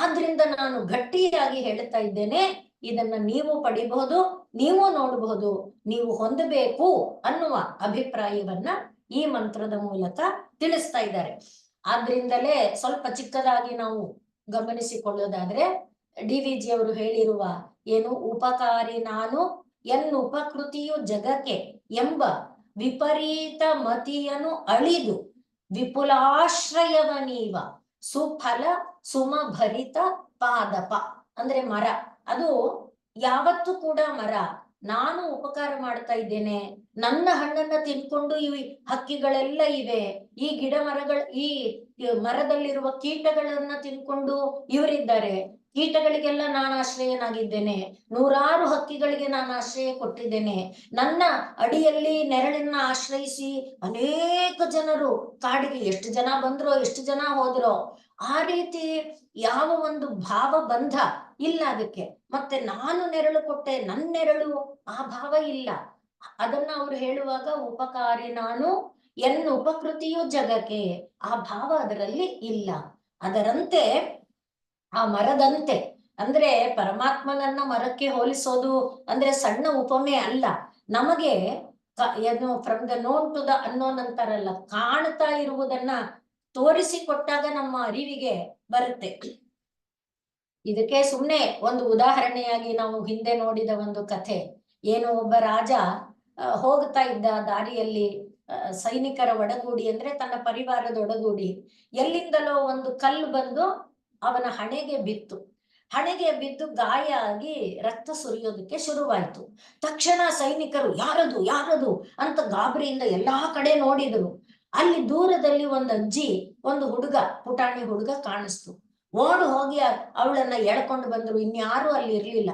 ಆದ್ರಿಂದ ನಾನು ಗಟ್ಟಿಯಾಗಿ ಹೇಳ್ತಾ ಇದ್ದೇನೆ, ಇದನ್ನ ನೀವು ಪಡಿಬಹುದು, ನೀವು ನೋಡಬಹುದು, ನೀವು ಹೊಂದಬೇಕು ಅನ್ನುವ ಅಭಿಪ್ರಾಯವನ್ನ ಈ ಮಂತ್ರದ ಮೂಲಕ ತಿಳಿಸ್ತಾ ಇದ್ದಾರೆ. ಆದ್ರಿಂದಲೇ ಸ್ವಲ್ಪ ಚಿಕ್ಕದಾಗಿ ನಾವು ಗಮನಿಸಿಕೊಳ್ಳೋದಾದ್ರೆ, ಡಿ ವಿ ಜಿ ಅವರು ಹೇಳಿರುವ ಏನು, ಉಪಕಾರಿ ನಾನು ಉಪಕೃತಿಯು ಜಗಕ್ಕೆ ಎಂಬ ವಿಪರೀತ ಮತಿಯನ್ನು ಅಳಿದು ವಿಪುಲಾಶ್ರಯವನೀವ ಸುಫಲ ಸುಮಭರಿತ ಪಾದಪ. ಅಂದ್ರೆ ಮರ, ಅದು ಯಾವತ್ತೂ ಕೂಡ ಮರ ನಾನು ಉಪಕಾರ ಮಾಡ್ತಾ ಇದ್ದೇನೆ, ನನ್ನ ಹಣ್ಣನ್ನ ತಿನ್ಕೊಂಡು ಈ ಹಕ್ಕಿಗಳೆಲ್ಲ ಇವೆ, ಈ ಗಿಡ ಮರಗಳು, ಈ ಮರದಲ್ಲಿರುವ ಕೀಟಗಳನ್ನ ತಿನ್ಕೊಂಡು ಇವರಿದ್ದಾರೆ, ಕೀಟಗಳಿಗೆಲ್ಲ ನಾನು ಆಶ್ರಯನಾಗಿದ್ದೇನೆ, ನೂರಾರು ಹಕ್ಕಿಗಳಿಗೆ ನಾನು ಆಶ್ರಯ ಕೊಟ್ಟಿದ್ದೇನೆ, ನನ್ನ ಅಡಿಯಲ್ಲಿ ನೆರಳನ್ನ ಆಶ್ರಯಿಸಿ ಅನೇಕ ಜನರು ಕಾಡಿಗೆ ಎಷ್ಟು ಜನ ಬಂದ್ರೋ ಎಷ್ಟು ಜನ ಹೋದ್ರೋ, ಆ ರೀತಿ ಯಾವ ಒಂದು ಭಾವ ಬಂಧ ಇಲ್ಲ ಅದಕ್ಕೆ. ಮತ್ತೆ ನಾನು ನೆರಳು ಕೊಟ್ಟೆ, ನನ್ನ ನೆರಳು, ಆ ಭಾವ ಇಲ್ಲ. ಅದನ್ನ ಅವ್ರು ಹೇಳುವಾಗ ಉಪಕಾರಿ ನಾನು ಉಪಕೃತಿಯು ಜಗಕ್ಕೆ, ಆ ಭಾವ ಅದರಲ್ಲಿ ಇಲ್ಲ. ಅದರಂತೆ ಆ ಮರದಂತೆ, ಅಂದ್ರೆ ಪರಮಾತ್ಮನನ್ನ ಮರಕ್ಕೆ ಹೋಲಿಸೋದು ಅಂದ್ರೆ ಸಣ್ಣ ಉಪಮೆ ಅಲ್ಲ. ನಮಗೆ ಏನು from the known to the unknown ಅಂತಾರಲ್ಲ, ಕಾಣ್ತಾ ಇರುವುದನ್ನ ತೋರಿಸಿಕೊಟ್ಟಾಗ ನಮ್ಮ ಅರಿವಿಗೆ ಬರುತ್ತೆ. ಇದಕ್ಕೆ ಸುಮ್ನೆ ಒಂದು ಉದಾಹರಣೆಯಾಗಿ ನಾವು ಹಿಂದೆ ನೋಡಿದ ಒಂದು ಕಥೆ ಏನು, ಒಬ್ಬ ರಾಜ ಹೋಗ್ತಾ ಇದ್ದ ದಾರಿಯಲ್ಲಿ ಸೈನಿಕರ ಒಡಗೂಡಿ, ಅಂದ್ರೆ ತನ್ನ ಪರಿವಾರದ ಒಡಗೂಡಿ, ಎಲ್ಲಿಂದಲೋ ಒಂದು ಕಲ್ಲು ಬಂದು ಅವನ ಹಣೆಗೆ ಬಿತ್ತು. ಹಣೆಗೆ ಬಿದ್ದು ಗಾಯ ಆಗಿ ರಕ್ತ ಸುರಿಯೋದಕ್ಕೆ ಶುರುವಾಯ್ತು. ತಕ್ಷಣ ಸೈನಿಕರು ಯಾರದು ಯಾರದು ಅಂತ ಗಾಬರಿಯಿಂದ ಎಲ್ಲಾ ಕಡೆ ನೋಡಿದ್ರು. ಅಲ್ಲಿ ದೂರದಲ್ಲಿ ಒಂದು ಅಜ್ಜಿ, ಒಂದು ಹುಡುಗ, ಪುಟಾಣಿ ಹುಡುಗ ಕಾಣಿಸ್ತು. ಓಡು ಹೋಗಿ ಅವಳನ್ನ ಎಳ್ಕೊಂಡು ಬಂದ್ರು, ಇನ್ಯಾರು ಅಲ್ಲಿ ಇರ್ಲಿಲ್ಲ.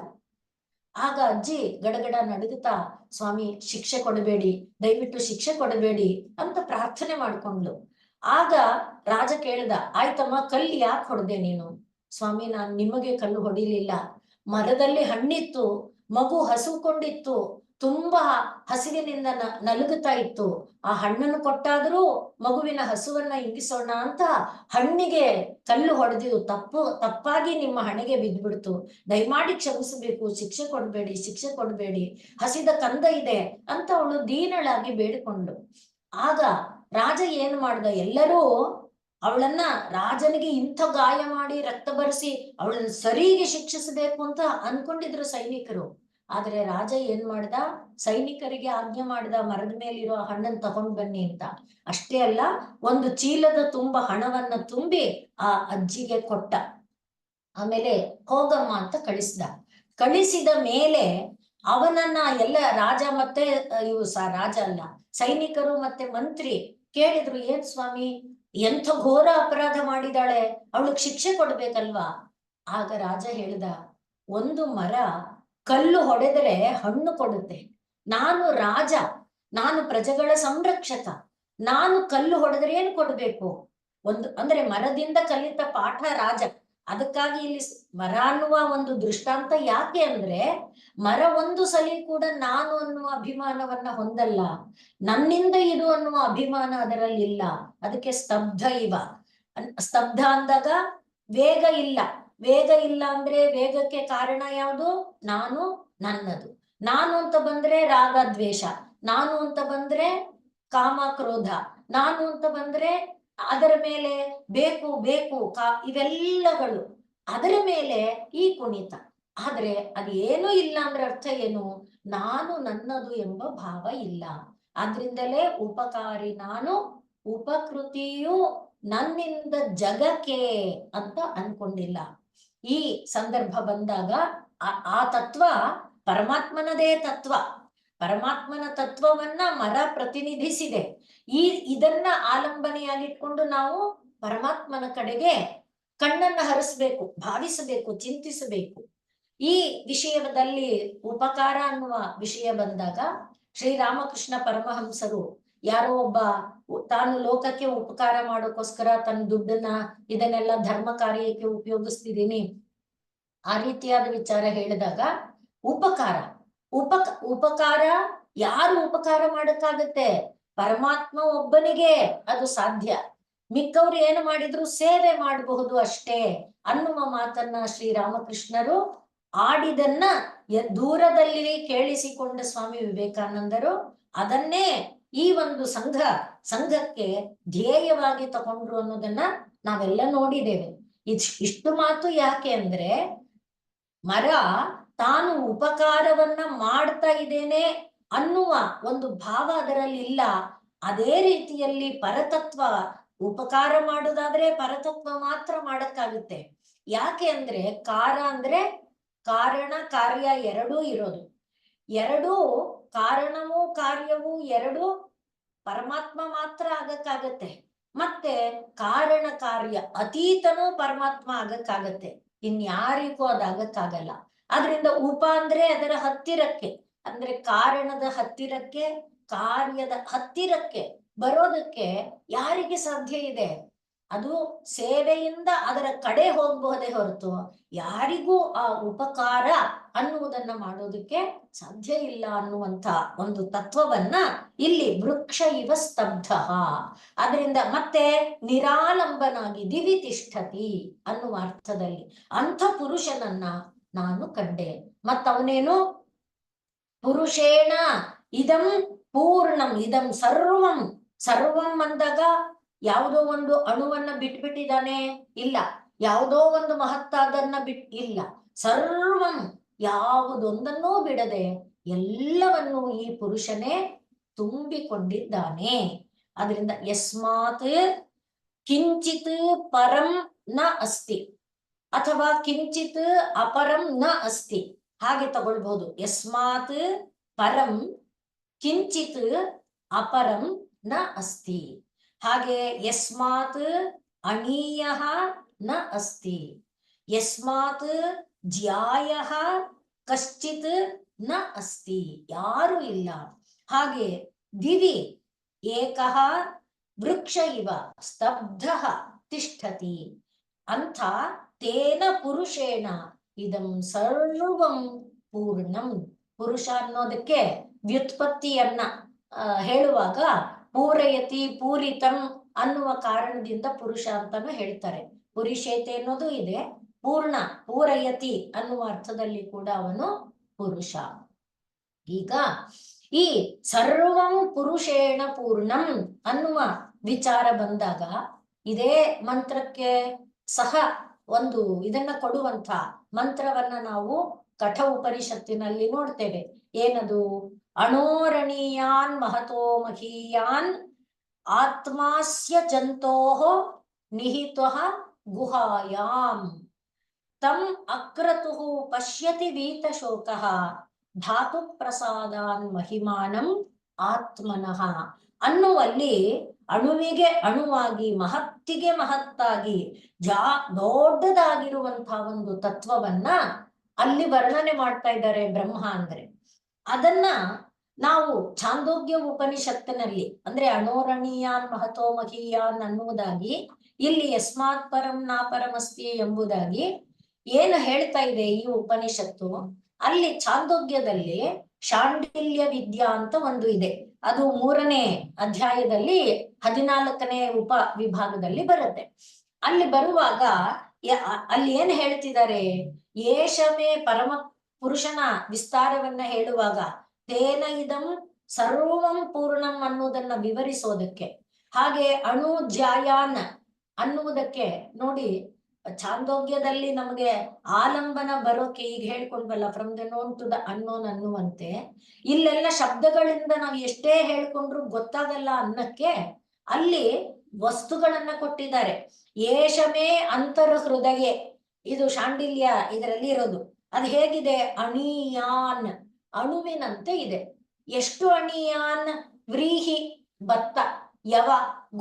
ಆಗ ಅಜ್ಜಿ ಗಡಗಡ ನಡುಗುತ್ತಾ, ಸ್ವಾಮಿ ಶಿಕ್ಷೆ ಕೊಡಬೇಡಿ, ದಯವಿಟ್ಟು ಶಿಕ್ಷೆ ಕೊಡಬೇಡಿ ಅಂತ ಪ್ರಾರ್ಥನೆ ಮಾಡ್ಕೊಂಡ್ಲು. ಆಗ ರಾಜ ಕೇಳ್ದ, ಆಯ್ತಮ್ಮ ಕಲ್ಲು ಯಾಕೆ ಹೊಡೆದೆ ನೀನು? ಸ್ವಾಮಿ, ನಾನು ನಿಮಗೆ ಕಲ್ಲು ಹೊಡಿಲಿಲ್ಲ, ಮರದಲ್ಲಿ ಹಣ್ಣಿತ್ತು, ಮಗು ಹಸುಕೊಂಡಿತ್ತು, ತುಂಬಾ ಹಸಿವಿನಿಂದ ನಲುಗುತ್ತಾ ಇತ್ತು, ಆ ಹಣ್ಣನ್ನು ಕೊಟ್ಟಾದ್ರೂ ಮಗುವಿನ ಹಸುವನ್ನ ಇಂಗಿಸೋಣ ಅಂತ ಹಣ್ಣಿಗೆ ಕಲ್ಲು ಹೊಡೆದು ತಪ್ಪಾಗಿ ನಿಮ್ಮ ಹಣೆಗೆ ಬಿದ್ದ್ಬಿಡ್ತು, ದಯಮಾಡಿ ಕ್ಷಮಿಸಬೇಕು, ಶಿಕ್ಷೆ ಕೊಡ್ಬೇಡಿ, ಶಿಕ್ಷೆ ಕೊಡ್ಬೇಡಿ, ಹಸಿದ ಕಂದ ಇದೆ ಅಂತ ಅವಳು ದೀನಳಾಗಿ ಬೇಡಿಕೊಂಡ್ಳು. ಆಗ ರಾಜ ಏನ್ ಮಾಡ್ದ, ಎಲ್ಲರೂ ಅವಳನ್ನ, ರಾಜನಿಗೆ ಇಂಥ ಗಾಯ ಮಾಡಿ ರಕ್ತ ಬರಿಸಿ ಅವಳನ್ನ ಸರಿಗೆ ಶಿಕ್ಷಿಸಬೇಕು ಅಂತ ಅನ್ಕೊಂಡಿದ್ರು ಸೈನಿಕರು. ಆದ್ರೆ ರಾಜ ಏನ್ ಮಾಡ್ದ, ಸೈನಿಕರಿಗೆ ಆಜ್ಞೆ ಮಾಡ್ದ, ಮರದ ಮೇಲಿರೋ ಹಣ್ಣನ್ನು ತಗೊಂಡ್ ಬನ್ನಿ ಅಂತ. ಅಷ್ಟೇ ಅಲ್ಲ, ಒಂದು ಚೀಲದ ತುಂಬ ಹಣವನ್ನ ತುಂಬಿ ಆ ಅಜ್ಜಿಗೆ ಕೊಟ್ಟ. ಆಮೇಲೆ ಹೋಗಮ್ಮ ಅಂತ ಕಳಿಸಿದ ಮೇಲೆ ಅವನನ್ನ ಎಲ್ಲ ರಾಜ ಮತ್ತೆ ಇವು ರಾಜ ಅಲ್ಲ, ಸೈನಿಕರು ಮತ್ತೆ ಮಂತ್ರಿ ಕೇಳಿದ್ರು, ಏನ್ ಸ್ವಾಮಿ, ಎಂಥ ಘೋರ ಅಪರಾಧ ಮಾಡಿದಾಳೆ, ಅವಳಿಗೆ ಶಿಕ್ಷೆ ಕೊಡ್ಬೇಕಲ್ವಾ? ಆಗ ರಾಜ ಹೇಳ್ದ, ಒಂದು ಮರ ಕಲ್ಲು ಹೊಡೆದರೆ ಹಣ್ಣು ಕೊಡುತ್ತೆ, ನಾನು ರಾಜ, ನಾನು ಪ್ರಜೆಗಳ ಸಂರಕ್ಷಕ, ನಾನು ಕಲ್ಲು ಹೊಡೆದ್ರೆ ಏನು ಕೊಡ್ಬೇಕು? ಅಂದ್ರೆ ಮರದಿಂದ ಕಲಿತ ಪಾಠ ರಾಜ. ಅದಕ್ಕಾಗಿ ಇಲ್ಲಿ ಮರ ಅನ್ನುವ ಒಂದು ದೃಷ್ಟಾಂತ ಯಾಕೆ ಅಂದ್ರೆ, ಮರ ಒಂದು ಸಲಿ ಕೂಡ ನಾನು ಅನ್ನುವ ಅಭಿಮಾನವನ್ನ ಹೊಂದಲ್ಲ, ನನ್ನಿಂದ ಇದು ಅನ್ನುವ ಅಭಿಮಾನ ಅದರಲ್ಲಿ ಇಲ್ಲ. ಅದಕ್ಕೆ ಸ್ತಬ್ಧ ಸ್ತಬ್ಧ ಅಂದಾಗ ವೇಗ ಇಲ್ಲ. ವೇಗ ಇಲ್ಲ ಅಂದ್ರೆ ವೇಗಕ್ಕೆ ಕಾರಣ ಯಾವುದು? ನಾನು, ನನ್ನದು. ನಾನು ಅಂತ ಬಂದ್ರೆ ರಾಗ ದ್ವೇಷ, ನಾನು ಅಂತ ಬಂದ್ರೆ ಕಾಮ ಕ್ರೋಧ, ನಾನು ಅಂತ ಬಂದ್ರೆ ಅದರ ಮೇಲೆ ಬೇಕು ಬೇಕು ಇವೆಲ್ಲಗಳು, ಅದರ ಮೇಲೆ ಈ ಕುಣಿತ. ಆದ್ರೆ ಅದೇನು ಇಲ್ಲ ಅಂದ್ರೆ ಅರ್ಥ ಏನು? ನಾನು ನನ್ನದು ಎಂಬ ಭಾವ ಇಲ್ಲ. ಆದ್ರಿಂದಲೇ ಉಪಕಾರಿ ನಾನು, ಉಪಕೃತಿಯು ನನ್ನಿಂದ ಜಗಕ್ಕೆ ಅಂತ ಅನ್ಕೊಂಡಿಲ್ಲ. ಈ ಸಂದರ್ಭ ಬಂದಾಗ ಆ ತತ್ವ ಪರಮಾತ್ಮನದೇ ತತ್ವ. ಪರಮಾತ್ಮನ ತತ್ವವನ್ನ ಮರ ಪ್ರತಿನಿಧಿಸಿದೆ. ಇದನ್ನ ಆಲಂಬನೆಯಾಗಿಟ್ಕೊಂಡು ನಾವು ಪರಮಾತ್ಮನ ಕಡೆಗೆ ಕಣ್ಣನ್ನ ಹರಿಸ್ಬೇಕು, ಭಾವಿಸಬೇಕು, ಚಿಂತಿಸಬೇಕು. ಈ ವಿಷಯದಲ್ಲಿ ಉಪಕಾರ ಅನ್ನುವ ವಿಷಯ ಬಂದಾಗ ಶ್ರೀರಾಮಕೃಷ್ಣ ಪರಮಹಂಸರು ಯಾರೋ ಒಬ್ಬ ತಾನು ಲೋಕಕ್ಕೆ ಉಪಕಾರ ಮಾಡೋಕ್ಕೋಸ್ಕರ ತನ್ನ ದುಡ್ಡನ್ನ ಇದನ್ನೆಲ್ಲ ಧರ್ಮ ಕಾರ್ಯಕ್ಕೆ ಉಪಯೋಗಿಸ್ತಿದ್ದೀನಿ ಆ ರೀತಿಯಾದ ವಿಚಾರ ಹೇಳಿದಾಗ, ಉಪಕಾರ ಯಾರು ಉಪಕಾರ ಮಾಡಕ್ಕಾಗತ್ತೆ? ಪರಮಾತ್ಮ ಒಬ್ಬನಿಗೆ ಅದು ಸಾಧ್ಯ. ಮಿಕ್ಕವ್ರು ಏನು ಮಾಡಿದ್ರು ಸೇವೆ ಮಾಡಬಹುದು ಅಷ್ಟೇ ಅನ್ನುವ ಮಾತನ್ನ ಶ್ರೀರಾಮಕೃಷ್ಣರು ಆಡಿದನ್ನ ದೂರದಲ್ಲಿ ಕೇಳಿಸಿಕೊಂಡ ಸ್ವಾಮಿ ವಿವೇಕಾನಂದರು ಅದನ್ನೇ ಈ ಒಂದು ಸಂಘಕ್ಕೆ ಧ್ಯೇಯವಾಗಿ ತಗೊಂಡ್ರು ಅನ್ನೋದನ್ನ ನಾವೆಲ್ಲ ನೋಡಿದ್ದೇವೆ. ಇಷ್ಟು ಮಾತು ಯಾಕೆ ಅಂದ್ರೆ ಮರ ತಾನು ಉಪಕಾರವನ್ನ ಮಾಡ್ತಾ ಇದ್ದೇನೆ ಅನ್ನುವ ಒಂದು ಭಾವ ಅದರಲ್ಲಿ ಇಲ್ಲ. ಅದೇ ರೀತಿಯಲ್ಲಿ ಪರತತ್ವ ಉಪಕಾರ ಮಾಡುದಾದ್ರೆ ಪರತತ್ವ ಮಾತ್ರ ಮಾಡಕ್ಕಾಗುತ್ತೆ. ಯಾಕೆ ಅಂದ್ರೆ ಅಂದ್ರೆ ಕಾರಣ ಕಾರ್ಯ ಎರಡೂ ಇರೋದು. ಎರಡೂ ಕಾರಣವೂ ಕಾರ್ಯವೂ ಎರಡು ಪರಮಾತ್ಮ ಮಾತ್ರ ಆಗಕ್ಕಾಗತ್ತೆ. ಮತ್ತೆ ಕಾರಣ ಕಾರ್ಯ ಅತೀತನೂ ಪರಮಾತ್ಮ ಆಗಕ್ಕಾಗತ್ತೆ, ಇನ್ಯಾರಿಗೂ ಅದಾಗಕ್ಕಾಗಲ್ಲ. ಆದ್ರಿಂದ ಉಪ ಅಂದ್ರೆ ಅದರ ಹತ್ತಿರಕ್ಕೆ, ಅಂದ್ರೆ ಕಾರಣದ ಹತ್ತಿರಕ್ಕೆ ಕಾರ್ಯದ ಹತ್ತಿರಕ್ಕೆ ಬರೋದಕ್ಕೆ ಯಾರಿಗೆ ಸಾಧ್ಯ ಇದೆ? ಅದು ಸೇವೆಯಿಂದ ಅದರ ಕಡೆ ಹೋಗಬಹುದೇ ಹೊರತು ಯಾರಿಗೂ ಆ ಉಪಕಾರ ಅನ್ನುವುದನ್ನ ಮಾಡೋದಕ್ಕೆ ಸಾಧ್ಯ ಇಲ್ಲ ಅನ್ನುವಂಥ ಒಂದು ತತ್ವವನ್ನ ಇಲ್ಲಿ ವೃಕ್ಷ ಇವ ಸ್ತಬ್ಧ. ಅದರಿಂದ ಮತ್ತೆ ನಿರಾಲಂಬನಾಗಿ ದಿವಿ ತಿಷ್ಠತಿ ಅನ್ನುವ ಅರ್ಥದಲ್ಲಿ ಅಂಥ ಪುರುಷನನ್ನ ನಾನು ಕಂಡೆ. ಮತ್ತವನೇನು ಪುರುಷೇಣ ಇದಂ ಪೂರ್ಣಂ ಇದಂ ಸರ್ವಂ. ಸರ್ವಂ ಅಂದಾಗ ಯಾವುದೋ ಒಂದು ಅಣುವನ್ನ ಬಿಟ್ಬಿಟ್ಟಿದ್ದಾನೆ ಇಲ್ಲ, ಯಾವುದೋ ಒಂದು ಮಹತ್ತಾದನ್ನ ಇಲ್ಲ, ಸರ್ವಂ ಯಾವುದೊಂದನ್ನೂ ಬಿಡದೆ ಎಲ್ಲವನ್ನೂ ಈ ಪುರುಷನೇ ತುಂಬಿಕೊಂಡಿದ್ದಾನೆ. ಅದರಿಂದ ಯಸ್ಮಾತ್ ಕಿಂಚಿತ್ ಪರಂ ನ ಅಸ್ತಿ ಅಥವಾ ಕಿಂಚಿತ್ ಅಪರಂ ನ ಅಸ್ತಿ, ಹಾಗೆ ತಗೊಳ್ಬಹುದು. ಯಸ್ಮಾತ್ ಪರಂ ಕಿಂಚಿತ್ ಅಪರಂ ನ ಅಸ್ತಿ. ಹಾಗೆ ಯಸ್ಮಾತ್ ಅನೀಯಃ ನ ಅಸ್ತಿ, ಯಸ್ಮಾತ್ ಜ್ಯಾಯಃ ಕಶ್ಚಿತ್ ನ ಅಸ್ತಿ, ಯಾರು ಇಲ್ಲ. ಹಾಗೆ ದಿವಿ ಏಕಃ ವೃಕ್ಷ ಇವ ಸ್ತಬ್ಧಃ ತಿಷ್ಠತಿ ಅಂಥ ತೇನ ಪುರುಷೇಣ ಇದಂ ಸರ್ವಂ ಪೂರ್ಣಂ. ಪುರುಷ ಅನ್ನೋದಕ್ಕೆ ವ್ಯುತ್ಪತ್ತಿಯನ್ನ ಹೇಳುವಾಗ ಪೂರಯತಿ ಪೂರಿತಂ ಅನ್ನುವ ಕಾರಣದಿಂದ ಪುರುಷ ಅಂತಾನು ಹೇಳ್ತಾರೆ. ಪುರುಷೇತೆ ಅನ್ನೋದು ಇದೆ, ಪೂರಯತಿ ಅನ್ನುವ ಅರ್ಥದಲ್ಲಿ ಕೂಡ ಅವನು ಪುರುಷ. ಈಗ ಈ ಸರ್ವಂ ಪುರುಷೇಣ ಪೂರ್ಣಂ ಅನ್ನುವ ವಿಚಾರ ಬಂದಾಗ ಇದೇ ಮಂತ್ರಕ್ಕೆ ಸಹ ಒಂದು ಇದನ್ನ ಕೊಡುವಂತ ಮಂತ್ರವನ್ನ ನಾವು ಕಠ ಉಪನಿಷತ್ತಿನಲ್ಲಿ ನೋಡ್ತೇವೆ. ಏನದು? ಅಣೋರಣೀಯಾನ್ ಮಹತೋ ಮಹೀಯಾನ್ ಆತ್ಮಾಸ್ಯ ಜಂತೋಃ ನಿಹಿತಃ ಗುಹಾಯಾಂ ತಂ ಅಕ್ರತುಃ ಪಶ್ಯತಿ ವೀತಶೋಕಃ ಧಾತು ಪ್ರಸಾದಾನ್ ಮಹಿಮಾನಂ ಆತ್ಮನಃ ಅನ್ನುವಲ್ಲಿ ಅಣುವಿಗೆ ಅಣುವಾಗಿ ಮಹತ್ತಿಗೆ ಮಹತ್ತಾಗಿ ದೊಡ್ಡದಾಗಿರುವಂತಹ ಒಂದು ತತ್ವವನ್ನ ಅಲ್ಲಿ ವರ್ಣನೆ ಮಾಡ್ತಾ ಇದ್ದಾರೆ ಬ್ರಹ್ಮ ಅಂದ್ರೆ. ಅದನ್ನ ನಾವು ಛಾಂದೋಗ್ಯ ಉಪನಿಷತ್ತಿನಲ್ಲಿ ಅಂದ್ರೆ ಅಣೋರಣೀಯಾನ್ ಮಹತೋ ಮಹೀಯಾನ್ ಅನ್ನುವುದಾಗಿ, ಇಲ್ಲಿ ಯಸ್ಮಾತ್ ಪರಂ ನಾ ಪರಮಸ್ತಿ ಎಂಬುದಾಗಿ ಏನು ಹೇಳ್ತಾ ಇದೆ ಈ ಉಪನಿಷತ್ತು, ಅಲ್ಲಿ ಛಾಂದೋಗ್ಯದಲ್ಲಿ ಶಾಂಡಿಲ್ಯ ವಿದ್ಯಾ ಅಂತ ಒಂದು ಇದೆ. ಅದು 3ನೇ ಅಧ್ಯಾಯದಲ್ಲಿ 14ನೇ ಉಪ ವಿಭಾಗದಲ್ಲಿ ಬರುತ್ತೆ. ಅಲ್ಲಿ ಬರುವಾಗ ಅಲ್ಲಿ ಏನ್ ಹೇಳ್ತಿದ್ದಾರೆ? ಏಷಮೇ ಪರಮ ಪುರುಷನ ವಿಸ್ತಾರವನ್ನ ಹೇಳುವಾಗ ತೇನ ಇದಂ ಸರ್ವಂ ಪೂರ್ಣಂ ಅನ್ನುವುದನ್ನ ವಿವರಿಸೋದಕ್ಕೆ, ಹಾಗೆ ಅಣು ಜಾಯಾನ್ ಅನ್ನುವುದಕ್ಕೆ ನೋಡಿ ಛಾಂದೋಗ್ಯದಲ್ಲಿ ನಮಗೆ ಆಲಂಬನ ಬರೋಕೆ ಈಗ ಹೇಳ್ಕೊಂಡ್ವಲ್ಲ from the known to the unknown ಅನ್ನುವಂತೆ, ಇಲ್ಲೆಲ್ಲ ಶಬ್ದಗಳಿಂದ ನಾವು ಎಷ್ಟೇ ಹೇಳ್ಕೊಂಡ್ರು ಗೊತ್ತಾಗಲ್ಲ ಅನ್ನಕ್ಕೆ ಅಲ್ಲಿ ವಸ್ತುಗಳನ್ನ ಕೊಟ್ಟಿದ್ದಾರೆ. ಏಷಮೇ ಅಂತರ್ ಹೃದಯ, ಇದು ಶಾಂಡಿಲ್ಯ ಇದರಲ್ಲಿ ಇರೋದು. ಅದು ಹೇಗಿದೆ? ಅಣೀಯಾನ್, ಅಣುವಿನಂತೆ ಇದೆ. ಎಷ್ಟು ಅಣೀಯಾನ್? ವ್ರೀಹಿ ಭತ್ತ, ಯವ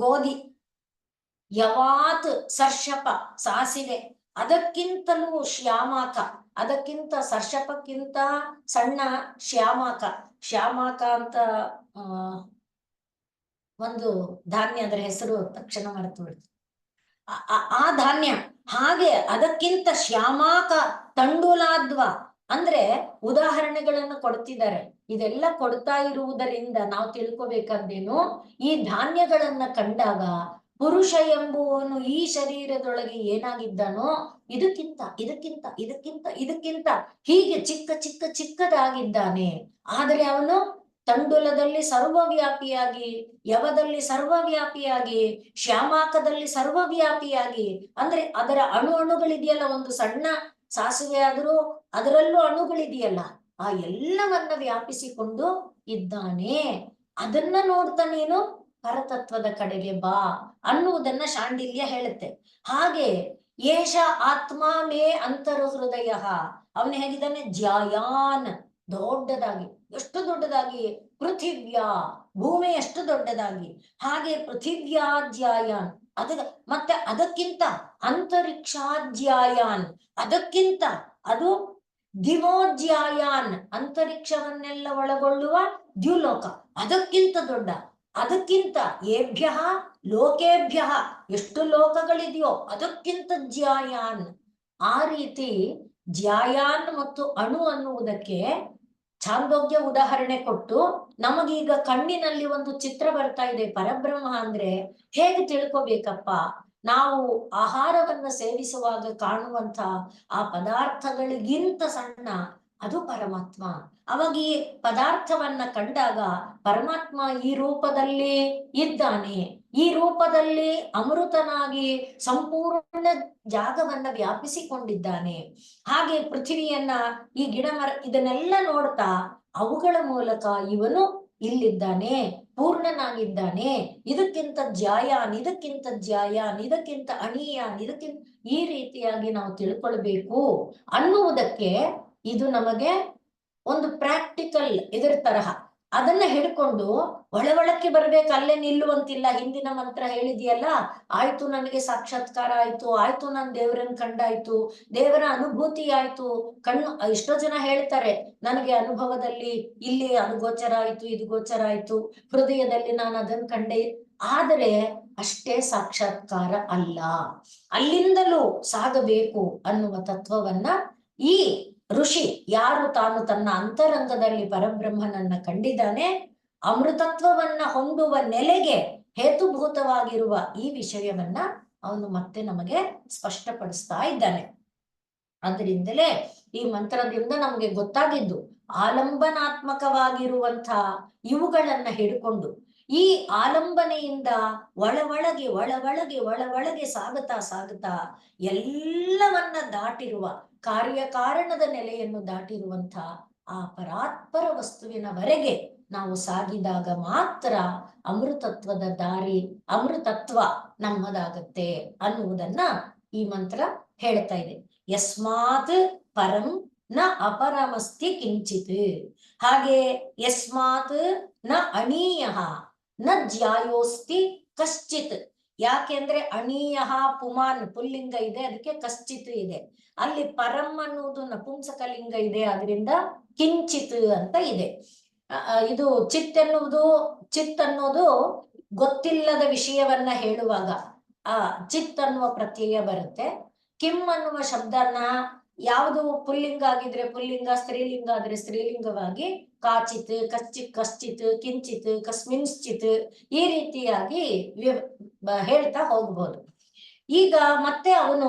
ಗೋಧಿ, ಯವಾತ್ ಸರ್ಷಪ ಸಾಸಿವೆ, ಅದಕ್ಕಿಂತಲೂ ಶ್ಯಾಮಾಕ, ಅದಕ್ಕಿಂತ ಸರ್ಷಪಕ್ಕಿಂತ ಸಣ್ಣ ಶ್ಯಾಮಾಕ. ಶ್ಯಾಮಾಕ ಅಂತ ಒಂದು ಧಾನ್ಯ, ಅದರ ಹೆಸರು ತಕ್ಷಣ ಮರೆತು ಬಿಡ್ತು. ಆ ಧಾನ್ಯ ಹಾಗೆ ಅದಕ್ಕಿಂತ ಶ್ಯಾಮಾಕ ತಂಡುಲಾದ್ವ ಅಂದ್ರೆ ಉದಾಹರಣೆಗಳನ್ನು ಕೊಡ್ತಿದ್ದಾರೆ. ಇದೆಲ್ಲ ಕೊಡ್ತಾ ಇರುವುದರಿಂದ ನಾವು ತಿಳ್ಕೊಬೇಕಾದ್ದೇನು, ಈ ಧಾನ್ಯಗಳನ್ನ ಕಂಡಾಗ ಪುರುಷ ಎಂಬುವನು ಈ ಶರೀರದೊಳಗೆ ಏನಾಗಿದ್ದಾನೋ ಇದಕ್ಕಿಂತ ಇದಕ್ಕಿಂತ ಇದಕ್ಕಿಂತ ಇದಕ್ಕಿಂತ ಹೀಗೆ ಚಿಕ್ಕ ಚಿಕ್ಕ ಚಿಕ್ಕದಾಗಿದ್ದಾನೆ. ಆದರೆ ಅವನು ತಂಡುಲದಲ್ಲಿ ಸರ್ವವ್ಯಾಪಿಯಾಗಿ, ಯವದಲ್ಲಿ ಸರ್ವವ್ಯಾಪಿಯಾಗಿ, ಶ್ಯಾಮಾಕದಲ್ಲಿ ಸರ್ವವ್ಯಾಪಿಯಾಗಿ, ಅಂದ್ರೆ ಅದರ ಅಣುಗಳಿದೆಯಲ್ಲ, ಒಂದು ಸಣ್ಣ ಸಾಸಿವೆ ಆದ್ರೂ ಅದರಲ್ಲೂ ಅಣುಗಳಿದೆಯಲ್ಲ, ಆ ಎಲ್ಲವನ್ನ ವ್ಯಾಪಿಸಿಕೊಂಡು ಇದ್ದಾನೆ. ಅದನ್ನ ನೋಡ್ತಾ ನೀನು ಪರತತ್ವದ ಕಡೆಗೆ ಬಾ ಅನ್ನುವುದನ್ನ ಶಾಂಡಿಲ್ಯ ಹೇಳುತ್ತೆ. ಹಾಗೆ ಏಷ ಆತ್ಮ ಮೇ ಅಂತರ ಹೃದಯ, ಅವನು ಹೇಗಿದ್ದಾನೆ, ಜ್ಯಾಯಾನ್, ದೊಡ್ಡದಾಗಿ, ಎಷ್ಟು ದೊಡ್ಡದಾಗಿ, ಪೃಥಿವ್ಯಾ, ಭೂಮಿ ಎಷ್ಟು ದೊಡ್ಡದಾಗಿ, ಹಾಗೆ ಪೃಥಿವ್ಯಾಜ್ಯಾಯಾನ್, ಮತ್ತೆ ಅದಕ್ಕಿಂತ ಅಂತರಿಕ್ಷಾಜ್ಯಾಯಾನ್, ಅದಕ್ಕಿಂತ ಅದು ದಿವೋಜ್ಯಾಯಾನ್, ಅಂತರಿಕ್ಷವನ್ನೆಲ್ಲ ಒಳಗೊಳ್ಳುವ ದ್ಯುಲೋಕ, ಅದಕ್ಕಿಂತ ದೊಡ್ಡ, ಅದಕ್ಕಿಂತ ಏಭ್ಯ ಲೋಕೇಭ್ಯ, ಎಷ್ಟು ಲೋಕಗಳಿದೆಯೋ ಅದಕ್ಕಿಂತ ಜ್ಯಾಯಾನ್. ಆ ರೀತಿ ಜ್ಯಾಯಾನ್ ಮತ್ತು ಅಣು ಅನ್ನುವುದಕ್ಕೆ ಛಾಂದೋಗ್ಯ ಉದಾಹರಣೆ ಕೊಟ್ಟು ನಮಗೀಗ ಕಣ್ಣಿನಲ್ಲಿ ಒಂದು ಚಿತ್ರ ಬರ್ತಾ ಇದೆ. ಪರಬ್ರಹ್ಮ ಅಂದ್ರೆ ಹೇಗೆ ತಿಳ್ಕೊಬೇಕಪ್ಪ, ನಾವು ಆಹಾರವನ್ನ ಸೇವಿಸುವಾಗ ಕಾಣುವಂತ ಆ ಪದಾರ್ಥಗಳಿಗಿಂತ ಸಣ್ಣ ಅದು ಪರಮಾತ್ಮ. ಅವಾಗ ಈ ಪದಾರ್ಥವನ್ನ ಕಂಡಾಗ ಪರಮಾತ್ಮ ಈ ರೂಪದಲ್ಲಿ ಇದ್ದಾನೆ, ಈ ರೂಪದಲ್ಲಿ ಅಮೃತನಾಗಿ ಸಂಪೂರ್ಣ ಜಾಗವನ್ನ ವ್ಯಾಪಿಸಿಕೊಂಡಿದ್ದಾನೆ. ಹಾಗೆ ಪೃಥ್ವಿಯನ್ನ, ಈ ಗಿಡ ಮರ ಇದನ್ನೆಲ್ಲ ನೋಡ್ತಾ ಅವುಗಳ ಮೂಲಕ ಇವನು ಇಲ್ಲಿದ್ದಾನೆ, ಪೂರ್ಣನಾಗಿದ್ದಾನೆ, ಇದಕ್ಕಿಂತ ಜ್ಯಾಯಾನ್, ಇದಕ್ಕಿಂತ ಜ್ಯಾಯಾನ್, ಇದಕ್ಕಿಂತ ಅಣೀಯಾನ್, ಇದಕ್ಕಿಂತ, ಈ ರೀತಿಯಾಗಿ ನಾವು ತಿಳ್ಕೊಳ್ಬೇಕು ಅನ್ನುವುದಕ್ಕೆ ಇದು ನಮಗೆ ಒಂದು ಪ್ರಾಕ್ಟಿಕಲ್ ಇದರ ತರಹ. ಅದನ್ನ ಹಿಡ್ಕೊಂಡು ಒಳಕ್ಕೆ ಬರ್ಬೇಕು, ಅಲ್ಲೇ ನಿಲ್ಲುವಂತಿಲ್ಲ. ಹಿಂದಿನ ಮಂತ್ರ ಹೇಳಿದೆಯಲ್ಲ, ಆಯ್ತು ನನಗೆ ಸಾಕ್ಷಾತ್ಕಾರ ಆಯ್ತು, ಆಯ್ತು ನಾನು ದೇವರನ್ನ ಕಂಡಾಯ್ತು, ದೇವರ ಅನುಭೂತಿ ಆಯ್ತು, ಕಣ್ಣು, ಎಷ್ಟೋ ಜನ ಹೇಳ್ತಾರೆ ನನಗೆ ಅನುಭವದಲ್ಲಿ ಇಲ್ಲಿ ಅದು ಗೋಚರ ಆಯ್ತು, ಇದು ಗೋಚರ ಆಯ್ತು, ಹೃದಯದಲ್ಲಿ ನಾನು ಅದನ್ನ ಕಂಡೆ. ಆದರೆ ಅಷ್ಟೇ ಸಾಕ್ಷಾತ್ಕಾರ ಅಲ್ಲ, ಅಲ್ಲಿಂದಲೂ ಸಾಗಬೇಕು ಅನ್ನುವ ತತ್ವವನ್ನ ಈ ಋಷಿ, ಯಾರು ತಾನು ತನ್ನ ಅಂತರಂಗದಲ್ಲಿ ಪರಬ್ರಹ್ಮನನ್ನ ಕಂಡಿದ್ದಾನೆ, ಅಮೃತತ್ವವನ್ನ ಹೊಂದುವ ನೆಲೆಗೆ ಹೇತುಭೂತವಾಗಿರುವ ಈ ವಿಷಯವನ್ನ ಅವನು ಮತ್ತೆ ನಮಗೆ ಸ್ಪಷ್ಟಪಡಿಸ್ತಾ ಇದ್ದಾನೆ. ಅದರಿಂದಲೇ ಈ ಮಂತ್ರದಿಂದ ನಮಗೆ ಗೊತ್ತಾಗಿದ್ದು, ಆಲಂಬನಾತ್ಮಕವಾಗಿರುವಂಥ ಇವುಗಳನ್ನ ಹಿಡ್ಕೊಂಡು ಈ ಆಲಂಬನೆಯಿಂದ ಒಳಗೆ ಒಳಗೆ ಸಾಗುತ್ತಾ ಎಲ್ಲವನ್ನ ದಾಟಿರುವ, ಕಾರ್ಯಕಾರಣದ ನೆಲೆಯನ್ನು ದಾಟಿರುವಂಥ ಆ ಪರಾತ್ಪರ ವಸ್ತುವಿನವರೆಗೆ ನಾವು ಸಾಗಿದಾಗ ಮಾತ್ರ ಅಮೃತತ್ವದ ದಾರಿ, ಅಮೃತತ್ವ ನಮ್ಮದಾಗತ್ತೆ ಅನ್ನುವುದನ್ನ ಈ ಮಂತ್ರ ಹೇಳ್ತಾ ಇದೆ. ಯಸ್ಮಾತ್ ಪರಂ ನ ಅಪರಮಸ್ತಿ ಕಿಂಚಿತ್, ಹಾಗೆ ಯಸ್ಮಾತ್ ನ ಅಣೀಯ ನ ಜ್ಯಾಯೋಸ್ತಿ ಕಶ್ಚಿತ್. ಯಾಕೆಂದ್ರೆ ಅಣೀಯ ಪುಮಾನ್ ಪುಲ್ಲಿಂಗ ಇದೆ, ಅದಕ್ಕೆ ಕಶ್ಚಿತ್ ಇದೆ. ಅಲ್ಲಿ ಪರಂ ಅನ್ನುವುದು ನಪುಂಸಕಲಿಂಗ ಇದೆ, ಅದರಿಂದ ಕಿಂಚಿತ್ ಅಂತ ಇದೆ. ಇದು ಚಿತ್ ಅನ್ನೋದು ಗೊತ್ತಿಲ್ಲದ ವಿಷಯವನ್ನ ಹೇಳುವಾಗ ಆ ಚಿತ್ ಅನ್ನುವ ಪ್ರತ್ಯಯ ಬರುತ್ತೆ. ಕಿಮ್ ಅನ್ನುವ ಶಬ್ದನ ಯಾವುದು ಪುಲ್ಲಿಂಗ ಆಗಿದ್ರೆ ಪುಲ್ಲಿಂಗ, ಸ್ತ್ರೀಲಿಂಗ ಆದ್ರೆ ಸ್ತ್ರೀಲಿಂಗವಾಗಿ ಕಾಚಿತ್, ಕಶ್ಚಿತ್, ಕಿಂಚಿತ್, ಕಸ್ಮಿನ್ಶ್ಚಿತ್, ಈ ರೀತಿಯಾಗಿ ಹೇಳ್ತಾ ಹೋಗ್ಬೋದು. ಈಗ ಮತ್ತೆ ಅವನು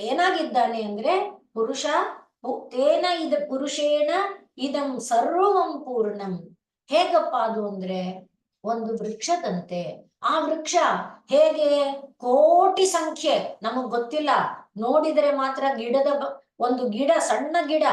ಏನಾಗಿದ್ದಾನೆ ಅಂದ್ರೆ ಪುರುಷ, ತೇನ ಪುರುಷೇಣ ಇದಂ ಸರ್ವಂ ಪೂರ್ಣಂ. ಹೇಗಪ್ಪ ಅದು ಅಂದ್ರೆ ಒಂದು ವೃಕ್ಷದಂತೆ. ಆ ವೃಕ್ಷ ಹೇಗೆ ಕೋಟಿ ಸಂಖ್ಯೆ ನಮಗ್ ಗೊತ್ತಿಲ್ಲ, ನೋಡಿದರೆ ಮಾತ್ರ ಗಿಡದ ಒಂದು ಗಿಡ, ಸಣ್ಣ ಗಿಡ,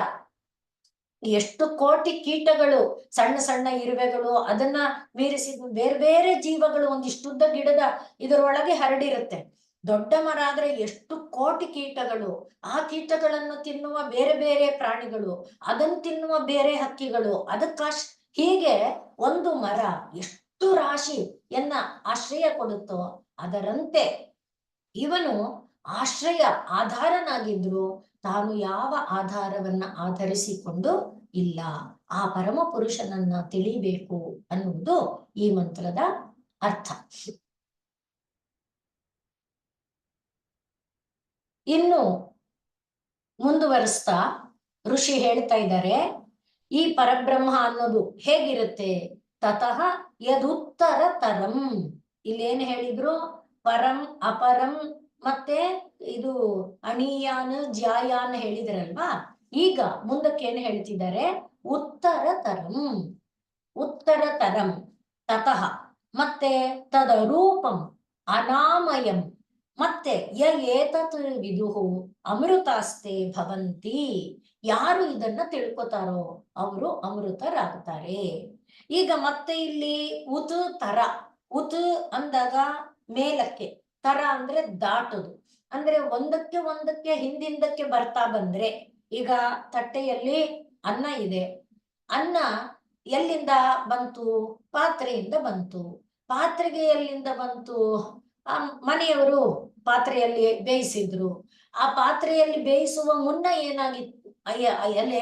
ಎಷ್ಟು ಕೋಟಿ ಕೀಟಗಳು, ಸಣ್ಣ ಸಣ್ಣ ಇರುವೆಗಳು, ಅದನ್ನ ಮೀರಿಸಿ ಬೇರೆ ಬೇರೆ ಜೀವಗಳು ಒಂದಿಷ್ಟುದ್ದ ಗಿಡದ ಇದರೊಳಗೆ ಹರಡಿರುತ್ತೆ. ದೊಡ್ಡ ಮರ ಆದ್ರೆ ಎಷ್ಟು ಕೋಟಿ ಕೀಟಗಳು, ಆ ಕೀಟಗಳನ್ನು ತಿನ್ನುವ ಬೇರೆ ಬೇರೆ ಪ್ರಾಣಿಗಳು, ಅದನ್ನು ತಿನ್ನುವ ಬೇರೆ ಹಕ್ಕಿಗಳು, ಹೀಗೆ ಒಂದು ಮರ ಎಷ್ಟು ರಾಶಿಯನ್ನ ಆಶ್ರಯ ಕೊಡುತ್ತೋ ಅದರಂತೆ ಇವನು ಆಶ್ರಯ ಆಧಾರನಾಗಿದ್ರು ತಾನು ಯಾವ ಆಧಾರವನ್ನ ಆಧರಿಸಿಕೊಂಡು ಇಲ್ಲ. ಆ ಪರಮ ಪುರುಷನನ್ನ ತಿಳಿಬೇಕು ಅನ್ನುವುದು ಈ ಮಂತ್ರದ ಅರ್ಥ. ಇನ್ನು ಮುಂದುವರಿಸ್ತಾ ಋಷಿ ಹೇಳ್ತಾ ಇದ್ದಾರೆ, ಈ ಪರಬ್ರಹ್ಮ ಅನ್ನೋದು ಹೇಗಿರುತ್ತೆ? ತತಃ ಯದುತ್ತರ ತರಂ. ಇಲ್ಲೇನು ಹೇಳಿದ್ರು? ಪರಂ ಅಪರಂ ಮತ್ತೆ ಇದು ಅಣಿಯಾನ್ ಜ್ಯಾಯಾನ್ ಹೇಳಿದ್ರಲ್ವಾ? ಈಗ ಮುಂದಕ್ಕೆ ಏನು ಹೇಳ್ತಿದ್ದಾರೆ? ಉತ್ತರ ತರಂ. ಉತ್ತರ ತರಂ ತತಃ ಮತ್ತೆ ತದರೂಪಂ ಅನಾಮಯಂ ಮತ್ತೆ ಯ ಏತತ್ ವಿದುಹು ಅಮೃತಾಸ್ತೆ ಭವಂತಿ. ಯಾರು ಇದನ್ನ ತಿಳ್ಕೊತಾರೋ ಅವರು ಅಮೃತರಾಗ್ತಾರೆ. ಈಗ ಮತ್ತೆ ಇಲ್ಲಿ ಉತ್ ತರ. ಉತ್ ಅಂದಾಗ ಮೇಲಕ್ಕೆ, ತರ ಅಂದ್ರೆ ದಾಟುದು. ಅಂದ್ರೆ ಒಂದಕ್ಕೆ ಒಂದಕ್ಕೆ ಹಿಂದಿಂದಕ್ಕೆ ಬರ್ತಾ ಬಂದ್ರೆ, ಈಗ ತಟ್ಟೆಯಲ್ಲಿ ಅನ್ನ ಇದೆ. ಅನ್ನ ಎಲ್ಲಿಂದ ಬಂತು? ಪಾತ್ರೆಯಿಂದ ಬಂತು. ಪಾತ್ರೆಗೆ ಎಲ್ಲಿಂದ ಬಂತು? ಮನೆಯವರು ಪಾತ್ರೆಯಲ್ಲಿ ಬೇಯಿಸಿದ್ರು. ಆ ಪಾತ್ರೆಯಲ್ಲಿ ಬೇಯಿಸುವ ಮುನ್ನ ಏನಾಗಿತ್ತು?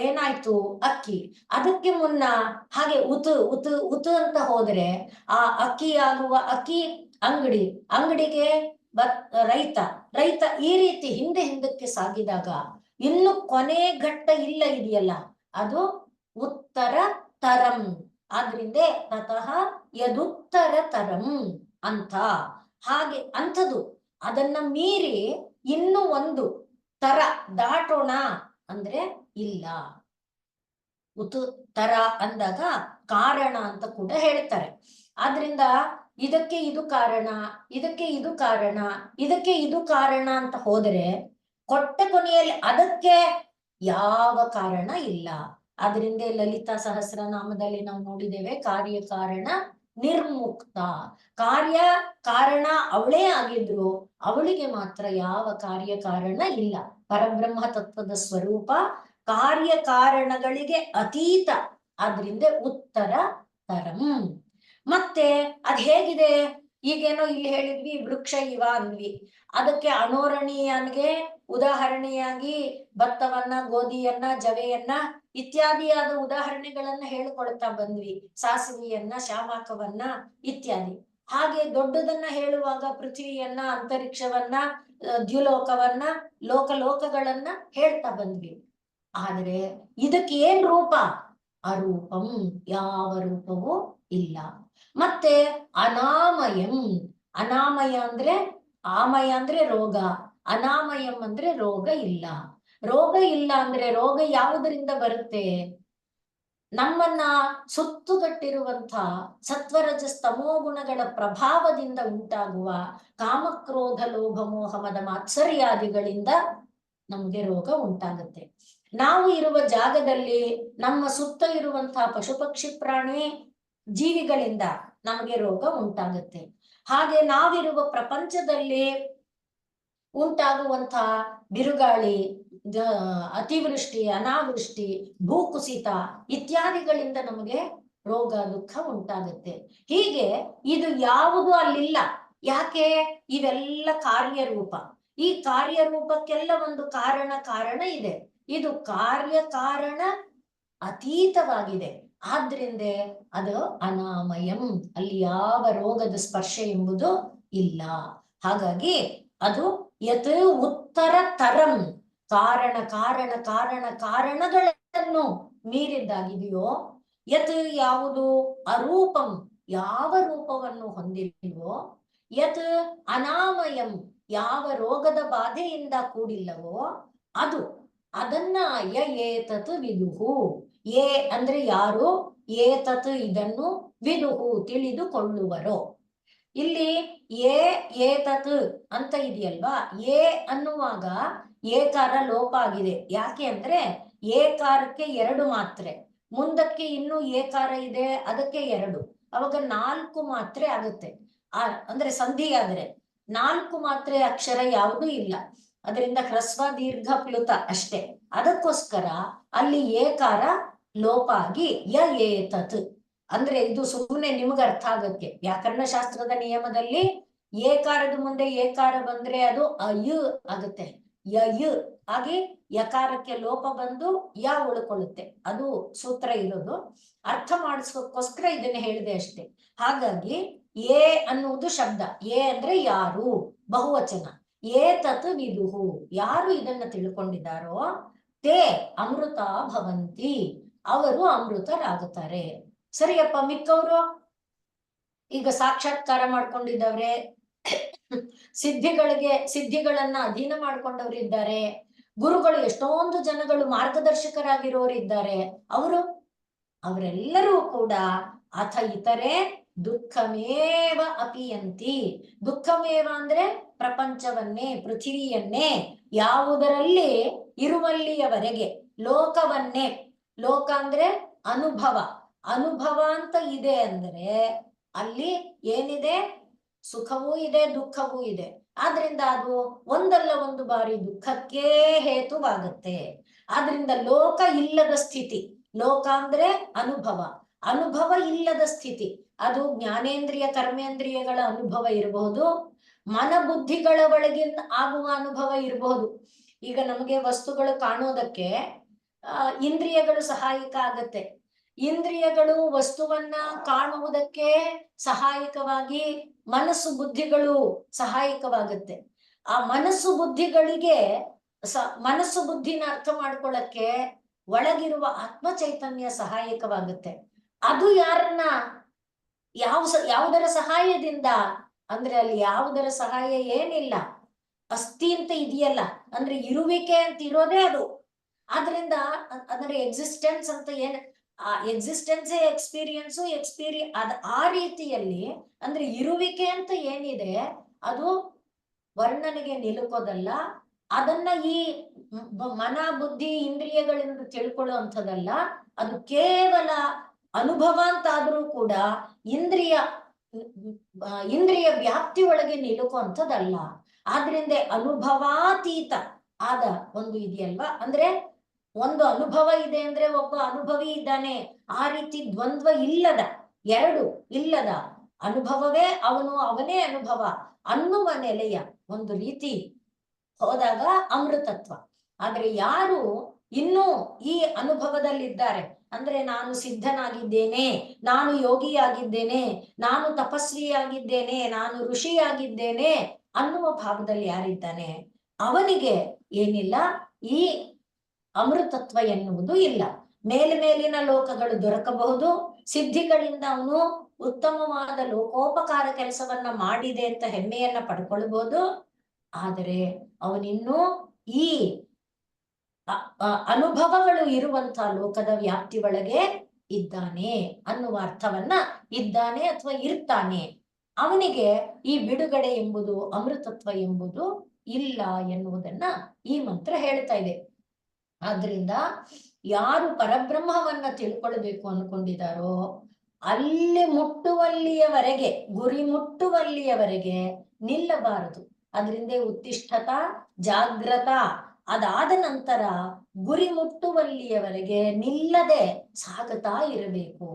ಏನಾಯ್ತು? ಅಕ್ಕಿ. ಅದಕ್ಕೆ ಮುನ್ನ ಹಾಗೆ ಉತು ಅಂತ ಹೋದ್ರೆ ಆ ಅಕ್ಕಿ ಆಗುವ ಅಕ್ಕಿ ಅಂಗಡಿ, ಅಂಗಡಿಗೆ ರೈತ ಈ ರೀತಿ ಹಿಂದೆ ಹಿಂದಕ್ಕೆ ಸಾಗಿದಾಗ ಇನ್ನು ಕೊನೆ ಘಟ್ಟ ಇಲ್ಲ ಇದೆಯಲ್ಲ, ಅದು ಉತ್ತರ ತರಂ. ಆದ್ರಿಂದ ತತಃ ಯದುತ್ತರ ತರಂ ಅಂತ. ಹಾಗೆ ಅಂಥದ್ದು ಅದನ್ನ ಮೀರಿ ಇನ್ನು ಒಂದು ತರ ದಾಟೋಣ ಅಂದ್ರೆ ಇಲ್ಲ. ಉತು ತರ ಅಂದಾಗ ಕಾರಣ ಅಂತ ಕೂಡ ಹೇಳ್ತಾರೆ. ಆದ್ರಿಂದ ಇದಕ್ಕೆ ಇದು ಕಾರಣ, ಇದಕ್ಕೆ ಇದು ಕಾರಣ, ಇದಕ್ಕೆ ಇದು ಕಾರಣ ಅಂತ ಹೋದರೆ ಕೊಟ್ಟ ಕೊನೆಯಲ್ಲಿ ಅದಕ್ಕೆ ಯಾವ ಕಾರಣ ಇಲ್ಲ. ಆದ್ರಿಂದ ಲಲಿತಾ ಸಹಸ್ರನಾಮದಲ್ಲಿ ನಾವು ನೋಡಿದ್ದೇವೆ, ಕಾರ್ಯಕಾರಣ ನಿರ್ಮುಕ್ತ. ಕಾರ್ಯ ಕಾರಣ ಅವಳೇ ಆಗಿದ್ರು, ಅವಳಿಗೆ ಮಾತ್ರ ಯಾವ ಕಾರ್ಯಕಾರಣ ಇಲ್ಲ. ಪರಬ್ರಹ್ಮ ತತ್ವದ ಸ್ವರೂಪ ಕಾರ್ಯಕಾರಣಗಳಿಗೆ ಅತೀತ. ಆದ್ರಿಂದ ಉತ್ತರ ತರಂ. ಮತ್ತೆ ಅದ್ ಹೇಗಿದೆ? ಈಗೇನೋ ಇಲ್ಲಿ ಹೇಳಿದ್ವಿ ವೃಕ್ಷ ಇವ ಅಂದ್ವಿ. ಅದಕ್ಕೆ ಅಣೋರಣೀಯನ್ಗೆ ಉದಾಹರಣೆಯಾಗಿ ಭತ್ತವನ್ನ, ಗೋಧಿಯನ್ನ, ಜವೆಯನ್ನ ಇತ್ಯಾದಿಯಾದ ಉದಾಹರಣೆಗಳನ್ನ ಹೇಳಿಕೊಳ್ತಾ ಬಂದ್ವಿ. ಸಾಸಿವೆಯನ್ನ, ಶಾಮಾಕವನ್ನ ಇತ್ಯಾದಿ. ಹಾಗೆ ದೊಡ್ಡದನ್ನ ಹೇಳುವಾಗ ಪೃಥ್ವಿಯನ್ನ, ಅಂತರಿಕ್ಷವನ್ನ, ದ್ಯುಲೋಕವನ್ನ, ಲೋಕಗಳನ್ನ ಹೇಳ್ತಾ ಬಂದ್ವಿ. ಆದ್ರೆ ಇದಕ್ಕೆ ಏನ್ ರೂಪ? ಅರೂಪಂ, ಯಾವ ರೂಪವೂ ಇಲ್ಲ. ಮತ್ತೆ ಅನಾಮಯಂ. ಅನಾಮಯ ಅಂದ್ರೆ, ಆಮಯ ಅಂದ್ರೆ ರೋಗ, ಅನಾಮಯಂ ಅಂದ್ರೆ ರೋಗ ಇಲ್ಲ. ರೋಗ ಇಲ್ಲ ಅಂದ್ರೆ ರೋಗ ಯಾವುದರಿಂದ ಬರುತ್ತೆ? ನಮ್ಮನ್ನ ಸುತ್ತುಗಟ್ಟಿರುವಂತ ಸತ್ವರಜಸ್ತಮೋ ಗುಣಗಳ ಪ್ರಭಾವದಿಂದ ಉಂಟಾಗುವ ಕಾಮಕ್ರೋಧ ಲೋಭ ಮೋಹ ಮದ ಮಾತ್ಸರ್ಯಾದಿಗಳಿಂದ ನಮಗೆ ರೋಗ ಉಂಟಾಗುತ್ತೆ. ನಾವು ಇರುವ ಜಾಗದಲ್ಲಿ ನಮ್ಮ ಸುತ್ತ ಇರುವಂತಹ ಪಶು ಪಕ್ಷಿ ಪ್ರಾಣಿ ಜೀವಿಗಳಿಂದ ನಮಗೆ ರೋಗ ಉಂಟಾಗುತ್ತೆ. ಹಾಗೆ ನಾವಿರುವ ಪ್ರಪಂಚದಲ್ಲಿ ಉಂಟಾಗುವಂತಹ ಬಿರುಗಾಳಿ, ಅತಿವೃಷ್ಟಿ, ಅನಾವೃಷ್ಟಿ, ಭೂಕುಸಿತ ಇತ್ಯಾದಿಗಳಿಂದ ನಮಗೆ ರೋಗ ದುಃಖ ಉಂಟಾಗುತ್ತೆ. ಹೀಗೆ ಇದು ಯಾವುದು ಅಲ್ಲಿಲ್ಲ. ಯಾಕೆ? ಇವೆಲ್ಲ ಕಾರ್ಯರೂಪ. ಈ ಕಾರ್ಯರೂಪಕ್ಕೆಲ್ಲ ಒಂದು ಕಾರಣ ಇದೆ. ಇದು ಕಾರ್ಯಕಾರಣ ಅತೀತವಾಗಿದೆ. ಆದ್ರಿಂದ ಅದು ಅನಾಮಯಂ. ಅಲ್ಲಿ ಯಾವ ರೋಗದ ಸ್ಪರ್ಶ ಎಂಬುದು ಇಲ್ಲ. ಹಾಗಾಗಿ ಅದು ಯತ್ ಉತ್ತರ ತರಂ, ಕಾರಣಗಳನ್ನು ಮೀರಿದ್ದಾಗಿದೆಯೋ, ಯತ್ ಯಾವುದು ಅರೂಪಂ, ಯಾವ ರೂಪವನ್ನು ಹೊಂದಿಲ್ವೋ, ಯತ್ ಅನಾಮಯಂ, ಯಾವ ರೋಗದ ಬಾಧೆಯಿಂದ ಕೂಡಿಲ್ಲವೋ ಅದು, ಅದನ್ನ ಏತತ್ ವಿದುಹು. ಏ ಅಂದ್ರೆ ಯಾರು, ಏತತ್ ಇದನ್ನು, ವಿದುಹು ತಿಳಿದುಕೊಳ್ಳುವರೋ. ಇಲ್ಲಿ ಏತತ್ ಅಂತ ಇದೆಯಲ್ವಾ, ಏ ಅನ್ನುವಾಗ ಏಕಾರ ಲೋಪ ಆಗಿದೆ. ಯಾಕೆ ಅಂದ್ರೆ ಏಕಾರಕ್ಕೆ 2 ಮಾತ್ರೆ, ಮುಂದಕ್ಕೆ ಇನ್ನೂ ಏಕಾರ ಇದೆ, ಅದಕ್ಕೆ 2, ಅವಾಗ 4 ಮಾತ್ರೆ ಆಗುತ್ತೆ. ಅಂದ್ರೆ ಸಂಧಿ ಆದ್ರೆ 4 ಮಾತ್ರೆ ಅಕ್ಷರ ಯಾವುದೂ ಇಲ್ಲ. ಅದರಿಂದ ಹ್ರಸ್ವ ದೀರ್ಘ ಪ್ಲುತ ಅಷ್ಟೇ. ಅದಕ್ಕೋಸ್ಕರ ಅಲ್ಲಿ ಏಕಾರ ಲೋಪ ಆಗಿ ಏತತ್ ಅಂದ್ರೆ ಇದು ಸುಮ್ಮನೆ ನಿಮ್ಗೆ ಅರ್ಥ ಆಗತ್ತೆ. ವ್ಯಾಕರಣ ಶಾಸ್ತ್ರದ ನಿಯಮದಲ್ಲಿ ಏಕಾರದ ಮುಂದೆ ಏಕಾರ ಬಂದ್ರೆ ಅದು ಅಯ್ ಆಗುತ್ತೆ, ಯ ಹಾಗೆ ಯಕಾರಕ್ಕೆ ಲೋಪ ಬಂದು ಯ ಉಳ್ಕೊಳ್ಳುತ್ತೆ. ಅದು ಸೂತ್ರ ಇರೋದು. ಅರ್ಥ ಮಾಡಿಸ್ಕೋಸ್ಕರ ಇದನ್ನ ಹೇಳಿದೆ ಅಷ್ಟೇ. ಹಾಗಾಗಿ ಏ ಅನ್ನುವುದು ಶಬ್ದ, ಏ ಅಂದ್ರೆ ಯಾರು, ಬಹುವಚನ. ಏತತ್ ವಿದುಹು, ಯಾರು ಇದನ್ನ ತಿಳ್ಕೊಂಡಿದ್ದಾರೋ ತೇ ಅಮೃತ ಭವಂತಿ, ಅವರು ಅಮೃತರಾಗುತ್ತಾರೆ. ಸರಿಯಪ್ಪ, ಮಿಕ್ಕವರು ಈಗ ಸಾಕ್ಷಾತ್ಕಾರ ಮಾಡ್ಕೊಂಡಿದ್ದವ್ರೆ, ಸಿದ್ಧಿಗಳನ್ನ ಅಧೀನ ಮಾಡ್ಕೊಂಡವ್ರು ಇದ್ದಾರೆ, ಗುರುಗಳು ಎಷ್ಟೊಂದು ಜನಗಳು ಮಾರ್ಗದರ್ಶಕರಾಗಿರೋರು ಇದ್ದಾರೆ. ಅವರೆಲ್ಲರೂ ಕೂಡ ಅಥ ಇತರೆ ದುಃಖಮೇವ ಅಪಿಯಂತಿ. ದುಃಖಮೇವ ಅಂದ್ರೆ ಪ್ರಪಂಚವನ್ನೇ, ಪೃಥಿವಿಯನ್ನೇ, ಯಾವುದರಲ್ಲಿ ಇರುವಲ್ಲಿಯವರೆಗೆ, ಲೋಕವನ್ನೇ. ಲೋಕ ಅಂದ್ರೆ ಅನುಭವ. ಅನುಭವ ಅಂತ ಇದೆ ಅಂದ್ರೆ ಅಲ್ಲಿ ಏನಿದೆ? ಸುಖವೂ ಇದೆ, ದುಃಖವೂ ಇದೆ. ಆದ್ರಿಂದ ಅದು ಒಂದಲ್ಲ ಒಂದು ಬಾರಿ ದುಃಖಕ್ಕೆ ಹೇತುವಾಗುತ್ತೆ. ಆದ್ರಿಂದ ಲೋಕ ಇಲ್ಲದ ಸ್ಥಿತಿ, ಲೋಕ ಅಂದ್ರೆ ಅನುಭವ, ಅನುಭವ ಇಲ್ಲದ ಸ್ಥಿತಿ, ಅದು ಜ್ಞಾನೇಂದ್ರಿಯ ಕರ್ಮೇಂದ್ರಿಯಗಳ ಅನುಭವ ಇರಬಹುದು, ಮನ ಬುದ್ಧಿಗಳ ಒಳಗಿನ ಆಗುವ ಅನುಭವ ಇರಬಹುದು. ಈಗ ನಮಗೆ ವಸ್ತುಗಳು ಕಾಣೋದಕ್ಕೆ ಇಂದ್ರಿಯಗಳು ಸಹಾಯಕ ಆಗತ್ತೆ. ಇಂದ್ರಿಯಗಳು ವಸ್ತುವನ್ನ ಕಾಣುವುದಕ್ಕೆ ಸಹಾಯಕವಾಗಿ ಮನಸ್ಸು ಬುದ್ಧಿಗಳು ಸಹಾಯಕವಾಗುತ್ತೆ. ಆ ಮನಸ್ಸು ಬುದ್ಧಿಗಳಿಗೆ ಮನಸ್ಸು ಬುದ್ಧಿನ ಅರ್ಥ ಮಾಡ್ಕೊಳ್ಳಕ್ಕೆ ಒಳಗಿರುವ ಆತ್ಮ ಚೈತನ್ಯ ಸಹಾಯಕವಾಗುತ್ತೆ. ಅದು ಯಾರನ್ನ ಯಾವುದರ ಸಹಾಯದಿಂದ ಅಂದ್ರೆ ಅಲ್ಲಿ ಯಾವುದರ ಸಹಾಯ ಏನಿಲ್ಲ, ಅಸ್ಥಿ ಅಂತ ಇದೆಯಲ್ಲ, ಅಂದ್ರೆ ಇರುವಿಕೆ ಅಂತ ಇರೋದೇ ಅದು. ಆದ್ರಿಂದ ಅಂದ್ರೆ ಎಕ್ಸಿಸ್ಟೆನ್ಸ್ ಅಂತ ಆ ಎಕ್ಸಿಸ್ಟೆನ್ಸ್ ಅದ್ ಆ ರೀತಿಯಲ್ಲಿ ಅಂದ್ರೆ ಇರುವಿಕೆ ಅಂತ ಏನಿದೆ ಅದು ವರ್ಣನೆಗೆ ನಿಲುಕೋದಲ್ಲ. ಅದನ್ನ ಈ ಮನ ಬುದ್ಧಿ ಇಂದ್ರಿಯಗಳಿಂದ ತಿಳ್ಕೊಳ್ಳುವಂಥದ್ದಲ್ಲ. ಅದು ಕೇವಲ ಅನುಭವ ಅಂತಾದ್ರೂ ಕೂಡ ಇಂದ್ರಿಯ ವ್ಯಾಪ್ತಿ ಒಳಗೆ ನಿಲುಕುವಂಥದ್ದಲ್ಲ. ಆದ್ರಿಂದ ಅನುಭವಾತೀತ ಆದ ಒಂದು ಇದೆಯಲ್ವಾ, ಅಂದ್ರೆ ಒಂದು ಅನುಭವ ಇದೆ ಅಂದ್ರೆ ಒಬ್ಬ ಅನುಭವಿ ಇದ್ದಾನೆ, ಆ ರೀತಿ ದ್ವಂದ್ವ ಇಲ್ಲದ, ಎರಡು ಇಲ್ಲದ ಅನುಭವವೇ ಅವನೇ ಅನುಭವ ಅನ್ನುವ ನೆಲೆಯ ಒಂದು ರೀತಿ ಹೋದಾಗ ಅಮೃತತ್ವ. ಆದ್ರೆ ಯಾರು ಇನ್ನೂ ಈ ಅನುಭವದಲ್ಲಿದ್ದಾರೆ, ಅಂದ್ರೆ ನಾನು ಸಿದ್ಧನಾಗಿದ್ದೇನೆ, ನಾನು ಯೋಗಿಯಾಗಿದ್ದೇನೆ, ನಾನು ತಪಸ್ವಿಯಾಗಿದ್ದೇನೆ, ನಾನು ಋಷಿಯಾಗಿದ್ದೇನೆ ಅನ್ನುವ ಭಾವದಲ್ಲಿ ಯಾರಿದ್ದಾನೆ ಅವನಿಗೆ ಏನಿಲ್ಲ, ಈ ಅಮೃತತ್ವ ಎನ್ನುವುದು ಇಲ್ಲ. ಮೇಲಿನ ಲೋಕಗಳು ದೊರಕಬಹುದು, ಸಿದ್ಧಿಗಳಿಂದ ಅವನು ಉತ್ತಮವಾದ ಲೋಕೋಪಕಾರ ಕೆಲಸವನ್ನ ಮಾಡಿದೆ ಅಂತ ಹೆಮ್ಮೆಯನ್ನ ಪಡ್ಕೊಳ್ಬಹುದು. ಆದರೆ ಅವನಿನ್ನೂ ಈ ಅನುಭವಗಳು ಇರುವಂತಹ ಲೋಕದ ವ್ಯಾಪ್ತಿ ಒಳಗೆ ಇದ್ದಾನೆ ಅನ್ನುವ ಅರ್ಥವನ್ನ, ಇದ್ದಾನೆ ಅಥವಾ ಇರ್ತಾನೆ, ಅವನಿಗೆ ಈ ಬಿಡುಗಡೆ ಎಂಬುದು, ಅಮೃತತ್ವ ಎಂಬುದು ಇಲ್ಲ ಎನ್ನುವುದನ್ನ ಈ ಮಂತ್ರ ಹೇಳ್ತಾ ಇದೆ. ಆದ್ರಿಂದ ಯಾರು ಪರಬ್ರಹ್ಮವನ್ನ ತಿಳ್ಕೊಳ್ಬೇಕು ಅನ್ಕೊಂಡಿದಾರೋ ಅಲ್ಲಿ ಮುಟ್ಟುವಲ್ಲಿಯವರೆಗೆ, ಗುರಿ ಮುಟ್ಟುವಲ್ಲಿಯವರೆಗೆ ನಿಲ್ಲಬಾರದು. ಅದರಿಂದ ಉತ್ತಿಷ್ಠತ ಜಾಗ್ರತ, ಅದಾದ ನಂತರ ಗುರಿ ಮುಟ್ಟುವಲ್ಲಿಯವರೆಗೆ ನಿಲ್ಲದೆ ಸಾಗುತ್ತಾ ಇರಬೇಕು.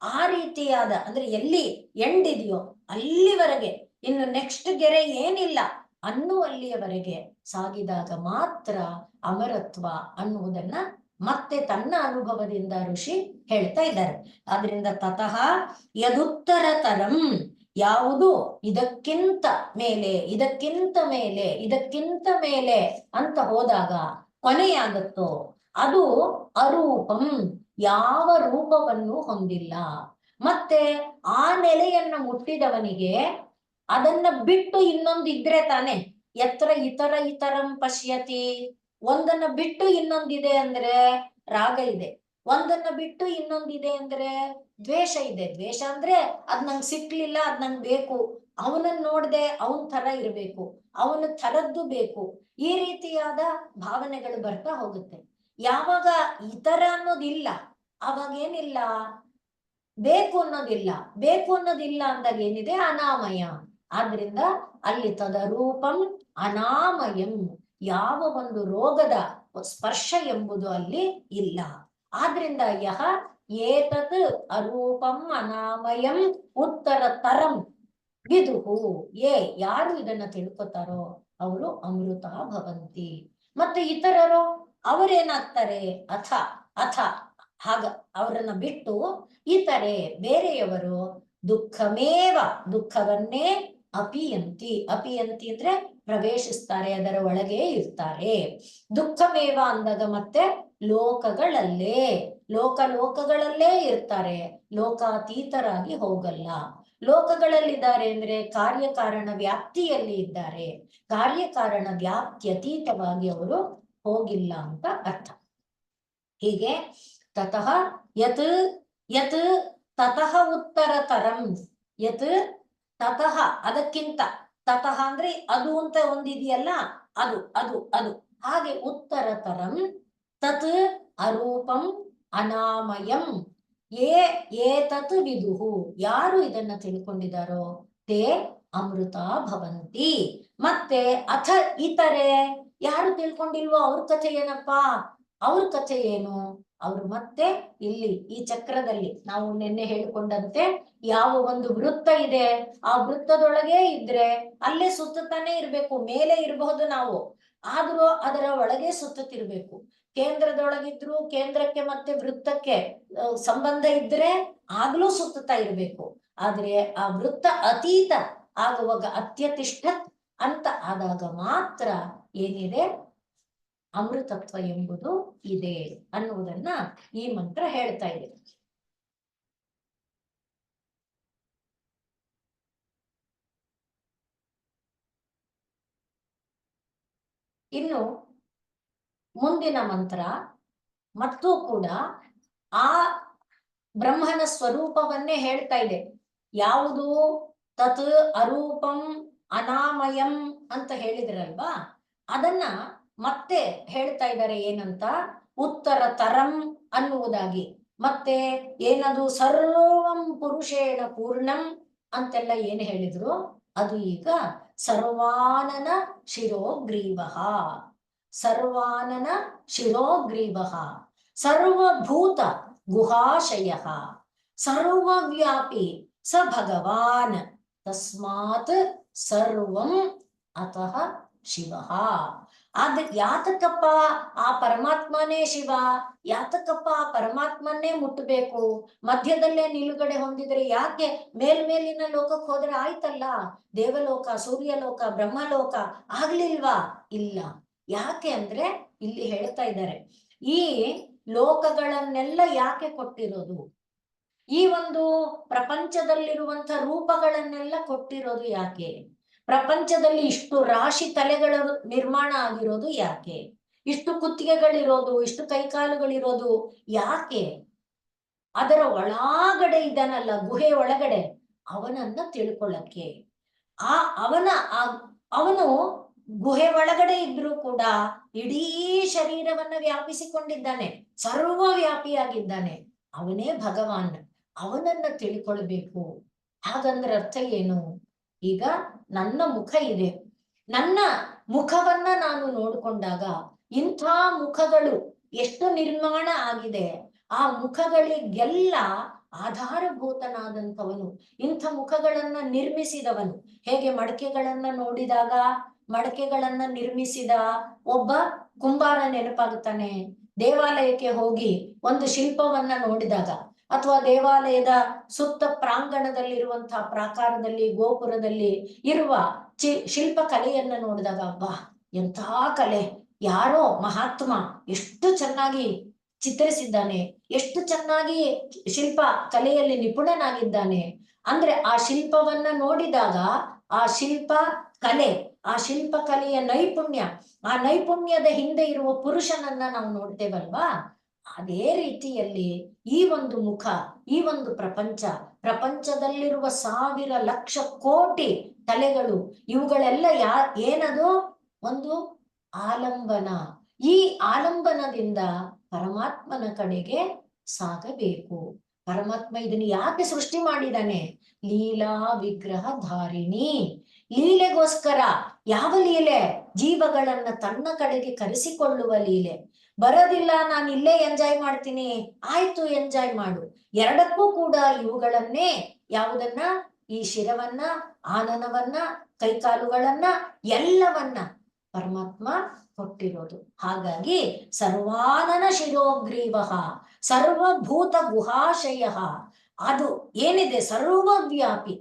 ಆ ರೀತಿಯಾದ ಅಂದ್ರೆ ಎಲ್ಲಿ ಎಂಡಿದೆಯೋ ಅಲ್ಲಿವರೆಗೆ, ಇನ್ನು ನೆಕ್ಸ್ಟ್ ಗೆರೆ ಏನಿಲ್ಲ ಅನ್ನುವಲ್ಲಿಯವರೆಗೆ ಸಾಗಿದಾಗ ಮಾತ್ರ ಅಮರತ್ವ ಅನ್ನುವುದನ್ನ ಮತ್ತೆ ತನ್ನ ಅನುಭವದಿಂದ ಋಷಿ ಹೇಳ್ತಾ ಇದ್ದಾರೆ. ಆದ್ರಿಂದ ತತಃ ಯದುತ್ತರ ತರಂ, ಯಾವುದು ಇದಕ್ಕಿಂತ ಮೇಲೆ ಇದಕ್ಕಿಂತ ಮೇಲೆ ಇದಕ್ಕಿಂತ ಮೇಲೆ ಅಂತ ಹೋದಾಗ ಕೊನೆಯಾಗತ್ತೋ ಅದು ಅರೂಪಂ, ಯಾವ ರೂಪವನ್ನು ಹೊಂದಿಲ್ಲ. ಮತ್ತೆ ಆ ನೆಲೆಯನ್ನ ಮುಟ್ಟಿದವನಿಗೆ ಅದನ್ನ ಬಿಟ್ಟು ಇನ್ನೊಂದು ಇದ್ರೆ ತಾನೆ, ಯತ್ರ ಇತರಂ ಪಶ್ಯತಿ, ಒಂದನ್ನ ಬಿಟ್ಟು ಇನ್ನೊಂದಿದೆ ಅಂದ್ರೆ ರಾಗ ಇದೆ, ಒಂದನ್ನ ಬಿಟ್ಟು ಇನ್ನೊಂದಿದೆ ಅಂದ್ರೆ ದ್ವೇಷ ಇದೆ. ದ್ವೇಷ ಅಂದ್ರೆ ಅದ್ ನಂಗೆ ಸಿಕ್ಲಿಲ್ಲ, ಅದ್ ನಂಗೆ ಬೇಕು, ಅವನನ್ನ ನೋಡ್ದೆ ಅವನ್ ತರ ಇರ್ಬೇಕು, ಅವನ ಥರದ್ದು ಬೇಕು, ಈ ರೀತಿಯಾದ ಭಾವನೆಗಳು ಬರ್ತಾ ಹೋಗುತ್ತೆ. ಯಾವಾಗ ಇತರ ಅನ್ನೋದಿಲ್ಲ ಅವಾಗ ಏನಿಲ್ಲ, ಬೇಕು ಅನ್ನೋದಿಲ್ಲ. ಬೇಕು ಅನ್ನೋದಿಲ್ಲ ಅಂದಾಗ ಏನಿದೆ, ಅನಾಮಯ. ಆದ್ರಿಂದ ಅಲ್ಲಿ ತದರೂಪಂ ಅನಾಮಯಂ, ಯಾವ ಒಂದು ರೋಗದ ಸ್ಪರ್ಶ ಎಂಬುದು ಅಲ್ಲಿ ಇಲ್ಲ. ಆದ್ರಿಂದ ಯಹ ಏತತ್ ಅರೂಪಂ ಅನಾಮಯಂ ಉತ್ತರ ತರಂ ವಿದುಹು, ಯಾರು ಇದನ್ನ ತಿಳ್ಕೊತಾರೋ ಅವರು ಅಮೃತ ಭವಂತಿ. ಮತ್ತೆ ಇತರರು ಅವರೇನಾಗ್ತಾರೆ, ಅಥ ಹಾಗ ಅವರನ್ನ ಬಿಟ್ಟು ಇತರೆ ಬೇರೆಯವರು ದುಃಖಮೇವ, ದುಃಖವನ್ನೇ ಅಪಿಯಂತಿ ಅಂದ್ರೆ ಪ್ರವೇಶಿಸ್ತಾರೆ, ಅದರ ಒಳಗೆ ಇರ್ತಾರೆ. ದುಃಖಮೇವ ಅಂದಾಗ ಮತ್ತೆ ಲೋಕಗಳಲ್ಲೇ, ಲೋಕಗಳಲ್ಲೇ ಇರ್ತಾರೆ, ಲೋಕಾತೀತರಾಗಿ ಹೋಗಲ್ಲ. ಲೋಕಗಳಲ್ಲಿದ್ದಾರೆ ಅಂದ್ರೆ ಕಾರ್ಯಕಾರಣ ವ್ಯಾಪ್ತಿಯಲ್ಲಿ ಇದ್ದಾರೆ, ಕಾರ್ಯಕಾರಣ ವ್ಯಾಪ್ತ್ಯತೀತವಾಗಿ ಅವರು ಹೋಗಿಲ್ಲ ಅಂತ ಅರ್ಥ. ಹೀಗೆ ತತಃ ಯತ್ ಯತ್ ತತಃ ಉತ್ತರತರಂ, ಯತ್ ತತಃ ಅದಕ್ಕಿಂತ, ತತಃ ಅಂದ್ರೆ ಅದು ಅಂತ ಒಂದಿದೆಯಲ್ಲ, ಅದು ಅದು ಅದು ಹಾಗೆ ಉತ್ತರತರಂ ತತ್ ಅರೂಪಂ ಅನಾಮಯಂ ಏತತ್ ವಿದುಹು, ಯಾರು ಇದನ್ನ ತಿಳ್ಕೊಂಡಿದಾರೋ ತೇ ಅಮೃತ ಭವಂತಿ. ಮತ್ತೆ ಅಥ ಇತರೆ ಯಾರು ತಿಳ್ಕೊಂಡಿಲ್ವೋ ಅವ್ರ ಕಥೆ ಏನಪ್ಪಾ, ಅವ್ರ ಕಥೆ ಏನು? ಅವರು ಮತ್ತೆ ಇಲ್ಲಿ ಈ ಚಕ್ರದಲ್ಲಿ ನಾವು ನಿನ್ನೆ ಹೇಳಿಕೊಂಡಂತೆ ಯಾವ ಒಂದು ವೃತ್ತ ಇದೆ ಆ ವೃತ್ತದೊಳಗೆ ಇದ್ರೆ ಅಲ್ಲೇ ಸುತ್ತತಾನೆ ಇರ್ಬೇಕು. ಮೇಲೆ ಇರಬಹುದು ನಾವು, ಆದ್ರೂ ಅದರ ಒಳಗೆ ಸುತ್ತುತ್ತಿರ್ಬೇಕು. ಕೇಂದ್ರದೊಳಗಿದ್ರು ಕೇಂದ್ರಕ್ಕೆ ಮತ್ತೆ ವೃತ್ತಕ್ಕೆ ಸಂಬಂಧ ಇದ್ರೆ ಆಗ್ಲೂ ಸುತ್ತುತ್ತಾ ಇರ್ಬೇಕು. ಆದ್ರೆ ಆ ವೃತ್ತ ಅತೀತ ಆಗುವಾಗ ಅತ್ಯತಿಷ್ಠ ಅಂತ ಆದಾಗ ಮಾತ್ರ ಏನಿದೆ, ಅಮೃತತ್ವ ಎಂಬುದು ಇದೆ ಅನ್ನುವುದನ್ನ ಈ ಮಂತ್ರ ಹೇಳ್ತಾ ಇದೆ. ಇನ್ನು ಮುಂದಿನ ಮಂತ್ರ ಮತ್ತೂ ಕೂಡ ಆ ಬ್ರಹ್ಮನ ಸ್ವರೂಪವನ್ನೇ ಹೇಳ್ತಾ ಇದೆ. ಯಾವುದು? ತತ್ ಅರೂಪಂ ಅನಾಮಯಂ ಅಂತ ಹೇಳಿದ್ರಲ್ವಾ, ಅದನ್ನ ಮತ್ತೆ ಹೇಳ್ತಾ ಇದ್ದಾರೆ. ಏನಂತ? ಉತ್ತರ ತರಂ ಅನ್ನುವುದಾಗಿ. ಮತ್ತೆ ಏನದು? ಸರ್ವಂ ಪುರುಷೇಣ ಪೂರ್ಣಂ ಅಂತೆಲ್ಲ ಏನು ಹೇಳಿದ್ರು ಅದು ಈಗ ಸರ್ವಾನನ ಶಿರೋಗ್ರೀವ, ಸರ್ವಾನನ ಶಿರೋಗ್ರೀವ, ಸರ್ವಭೂತ ಗುಹಾಶಯ, ಸರ್ವವ್ಯಾಪಿ ಸ ಭಗವಾನ್, ತಸ್ಮಾತ್ ಸರ್ವಂ ಅತಃ ಶಿವ. ಆದ್ರೆ ಯಾತಕಪ್ಪ ಆ ಪರಮಾತ್ಮನೇ ಶಿವ? ಯಾತಕಪ್ಪ ಆ ಪರಮಾತ್ಮನ್ನೇ ಮುಟ್ಟಬೇಕು? ಮಧ್ಯದಲ್ಲೇ ನಿಲುಗಡೆ ಹೊಂದಿದ್ರೆ ಯಾಕೆ ಮೇಲ್ಮೇಲಿನ ಲೋಕಕ್ಕೆ ಹೋದ್ರೆ ಆಯ್ತಲ್ಲ, ದೇವಲೋಕ, ಸೂರ್ಯಲೋಕ, ಬ್ರಹ್ಮಲೋಕ ಆಗ್ಲಿಲ್ವಾ? ಇಲ್ಲ. ಯಾಕೆ ಅಂದ್ರೆ ಇಲ್ಲಿ ಹೇಳ್ತಾ ಇದ್ದಾರೆ, ಈ ಲೋಕಗಳನ್ನೆಲ್ಲ ಯಾಕೆ ಕೊಟ್ಟಿರೋದು, ಈ ಒಂದು ಪ್ರಪಂಚದಲ್ಲಿರುವಂತ ರೂಪಗಳನ್ನೆಲ್ಲ ಕೊಟ್ಟಿರೋದು ಯಾಕೆ, ಪ್ರಪಂಚದಲ್ಲಿ ಇಷ್ಟು ರಾಶಿ ತಲೆಗಳ ನಿರ್ಮಾಣ ಆಗಿರೋದು ಯಾಕೆ, ಇಷ್ಟು ಕುತ್ತಿಗೆಗಳಿರೋದು, ಇಷ್ಟು ಕೈಕಾಲುಗಳಿರೋದು ಯಾಕೆ? ಅದರ ಒಳಗಡೆ ಇದ್ದಾನಲ್ಲ, ಗುಹೆ ಒಳಗಡೆ, ಅವನನ್ನ ತಿಳ್ಕೊಳ್ಳಕ್ಕೆ. ಅವನು ಗುಹೆ ಒಳಗಡೆ ಇದ್ರೂ ಕೂಡ ಇಡೀ ಶರೀರವನ್ನ ವ್ಯಾಪಿಸಿಕೊಂಡಿದ್ದಾನೆ, ಸರ್ವವ್ಯಾಪಿಯಾಗಿದ್ದಾನೆ. ಅವನೇ ಭಗವಾನ್, ಅವನನ್ನ ತಿಳ್ಕೊಳ್ಬೇಕು. ಹಾಗಂದ್ರೆ ಅರ್ಥ ಏನು? ಈಗ ನನ್ನ ಮುಖ ಇದೆ, ನನ್ನ ಮುಖವನ್ನ ನಾನು ನೋಡ್ಕೊಂಡಾಗ ಇಂಥ ಮುಖಗಳು ಎಷ್ಟು ನಿರ್ಮಾಣ ಆಗಿದೆ, ಆ ಮುಖಗಳಿಗೆಲ್ಲ ಆಧಾರಭೂತನಾದಂಥವನು, ಇಂಥ ಮುಖಗಳನ್ನ ನಿರ್ಮಿಸಿದವನು. ಹೇಗೆ ಮಡಕೆಗಳನ್ನ ನೋಡಿದಾಗ ಮಡಕೆಗಳನ್ನ ನಿರ್ಮಿಸಿದ ಒಬ್ಬ ಕುಂಬಾರ ನೆನಪಾಗುತ್ತಾನೆ. ದೇವಾಲಯಕ್ಕೆ ಹೋಗಿ ಒಂದು ಶಿಲ್ಪವನ್ನ ನೋಡಿದಾಗ, ಅಥವಾ ದೇವಾಲಯದ ಸುತ್ತ ಪ್ರಾಂಗಣದಲ್ಲಿರುವಂತಹ ಪ್ರಾಕಾರದಲ್ಲಿ ಗೋಪುರದಲ್ಲಿ ಇರುವ ಶಿಲ್ಪ ಕಲೆಯನ್ನ ನೋಡಿದಾಗ, ಅಬ್ಬಾ ಎಂಥ ಕಲೆ, ಯಾರೋ ಮಹಾತ್ಮ ಎಷ್ಟು ಚೆನ್ನಾಗಿ ಚಿತ್ರಿಸಿದ್ದಾನೆ, ಎಷ್ಟು ಚೆನ್ನಾಗಿ ಶಿಲ್ಪ ಕಲೆಯಲ್ಲಿ ನಿಪುಣನಾಗಿದ್ದಾನೆ. ಅಂದ್ರೆ ಆ ಶಿಲ್ಪವನ್ನ ನೋಡಿದಾಗ ಆ ಶಿಲ್ಪ ಕಲೆ, ಆ ಶಿಲ್ಪ ಕಲೆಯ ನೈಪುಣ್ಯ, ಆ ನೈಪುಣ್ಯದ ಹಿಂದೆ ಇರುವ ಪುರುಷನನ್ನ ನಾವು ನೋಡ್ತೇವಲ್ವಾ. ಅದೇ ರೀತಿಯಲ್ಲಿ ಈ ಒಂದು ಮುಖ, ಈ ಒಂದು ಪ್ರಪಂಚದಲ್ಲಿರುವ 1000 ಲಕ್ಷ ಕೋಟಿ ತಲೆಗಳು, ಇವುಗಳೆಲ್ಲ ಏನದು? ಒಂದು ಆಲಂಬನ. ಈ ಆಲಂಬನದಿಂದ ಪರಮಾತ್ಮನ ಕಡೆಗೆ ಸಾಗಬೇಕು. ಪರಮಾತ್ಮ ಇದನ್ನು ಯಾಕೆ ಸೃಷ್ಟಿ ಮಾಡಿದಾನೆ? ಲೀಲಾ ವಿಗ್ರಹ ಧಾರಿಣಿ, ಲೀಲೆಗೋಸ್ಕರ. ಯಾವ ಲೀಲೆ? ಜೀವಗಳನ್ನ ತನ್ನ ಕಡೆಗೆ ಕರೆಸಿಕೊಳ್ಳುವ ಲೀಲೆ. ಬರೋದಿಲ್ಲ, ನಾನು ಇಲ್ಲೇ ಎಂಜಾಯ್ ಮಾಡ್ತೀನಿ, ಆಯ್ತು ಎಂಜಾಯ್ ಮಾಡು. ಎರಡಕ್ಕೂ ಕೂಡ ಇವುಗಳನ್ನೇ, ಯಾವುದನ್ನ? ಈ ಶಿರವನ್ನ, ಆನನವನ್ನ, ಕೈಕಾಲುಗಳನ್ನ, ಎಲ್ಲವನ್ನ ಪರಮಾತ್ಮ ಕೊಟ್ಟಿರೋದು. ಹಾಗಾಗಿ ಸರ್ವಾನನ ಶಿರೋಗ್ರೀವ, ಸರ್ವಭೂತ ಗುಹಾಶಯ, ಅದು ಏನಿದೆ ಸರ್ವವ್ಯಾಪಿ.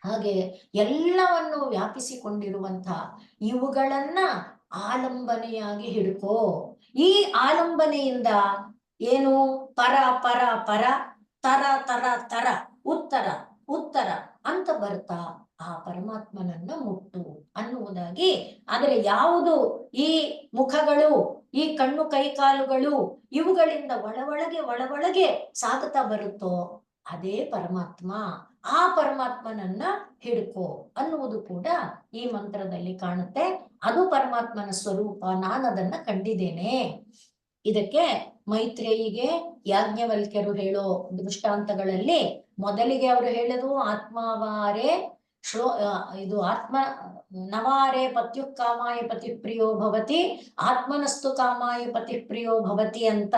ಹಾಗೆ ಎಲ್ಲವನ್ನು ವ್ಯಾಪಿಸಿಕೊಂಡಿರುವಂತ ಇವುಗಳನ್ನ ಆಲಂಬನೆಯಾಗಿ ಹಿಡ್ಕೋ. ಈ ಆಲಂಬನೆಯಿಂದ ಏನು ಪರ ಪರ ಪರ, ತರ ತರ ತರ, ಉತ್ತರ ಉತ್ತರ ಅಂತ ಬರ್ತಾ ಆ ಪರಮಾತ್ಮನನ್ನ ಮುಟ್ಟು ಅನ್ನುವುದಾಗಿ. ಆದರೆ ಯಾವುದು ಈ ಮುಖಗಳು, ಈ ಕಣ್ಣು ಕೈಕಾಲುಗಳು ಇವುಗಳಿಂದ ಒಳಗೆ ಸಾಗುತ್ತಾ ಬರುತ್ತೋ ಅದೇ ಪರಮಾತ್ಮ. ಆ ಪರಮಾತ್ಮನನ್ನ ಹಿಡ್ಕೋ ಅನ್ನುವುದು ಕೂಡ ಈ ಮಂತ್ರದಲ್ಲಿ ಕಾಣುತ್ತೆ. ಅದು ಪರಮಾತ್ಮನ ಸ್ವರೂಪ, ನಾನದನ್ನ ಕಂಡಿದ್ದೇನೆ. ಇದಕ್ಕೆ ಮೈತ್ರೇಯಿಗೆ ಯಾಜ್ಞವಲ್ಕ್ಯರು ಹೇಳೋ ದೃಷ್ಟಾಂತಗಳಲ್ಲಿ ಮೊದಲಿಗೆ ಅವರು ಹೇಳೋದು ಆತ್ಮಾವಾರೇ ಇದು ಆತ್ಮ ನವಾರೇ ಪತ್ಯು ಕಾಮಾಯ ಪತಿ ಪ್ರಿಯೋ ಭವತಿ, ಆತ್ಮನಸ್ತು ಕಾಮಾಯ ಪತಿ ಪ್ರಿಯೋ ಭವತಿ ಅಂತ.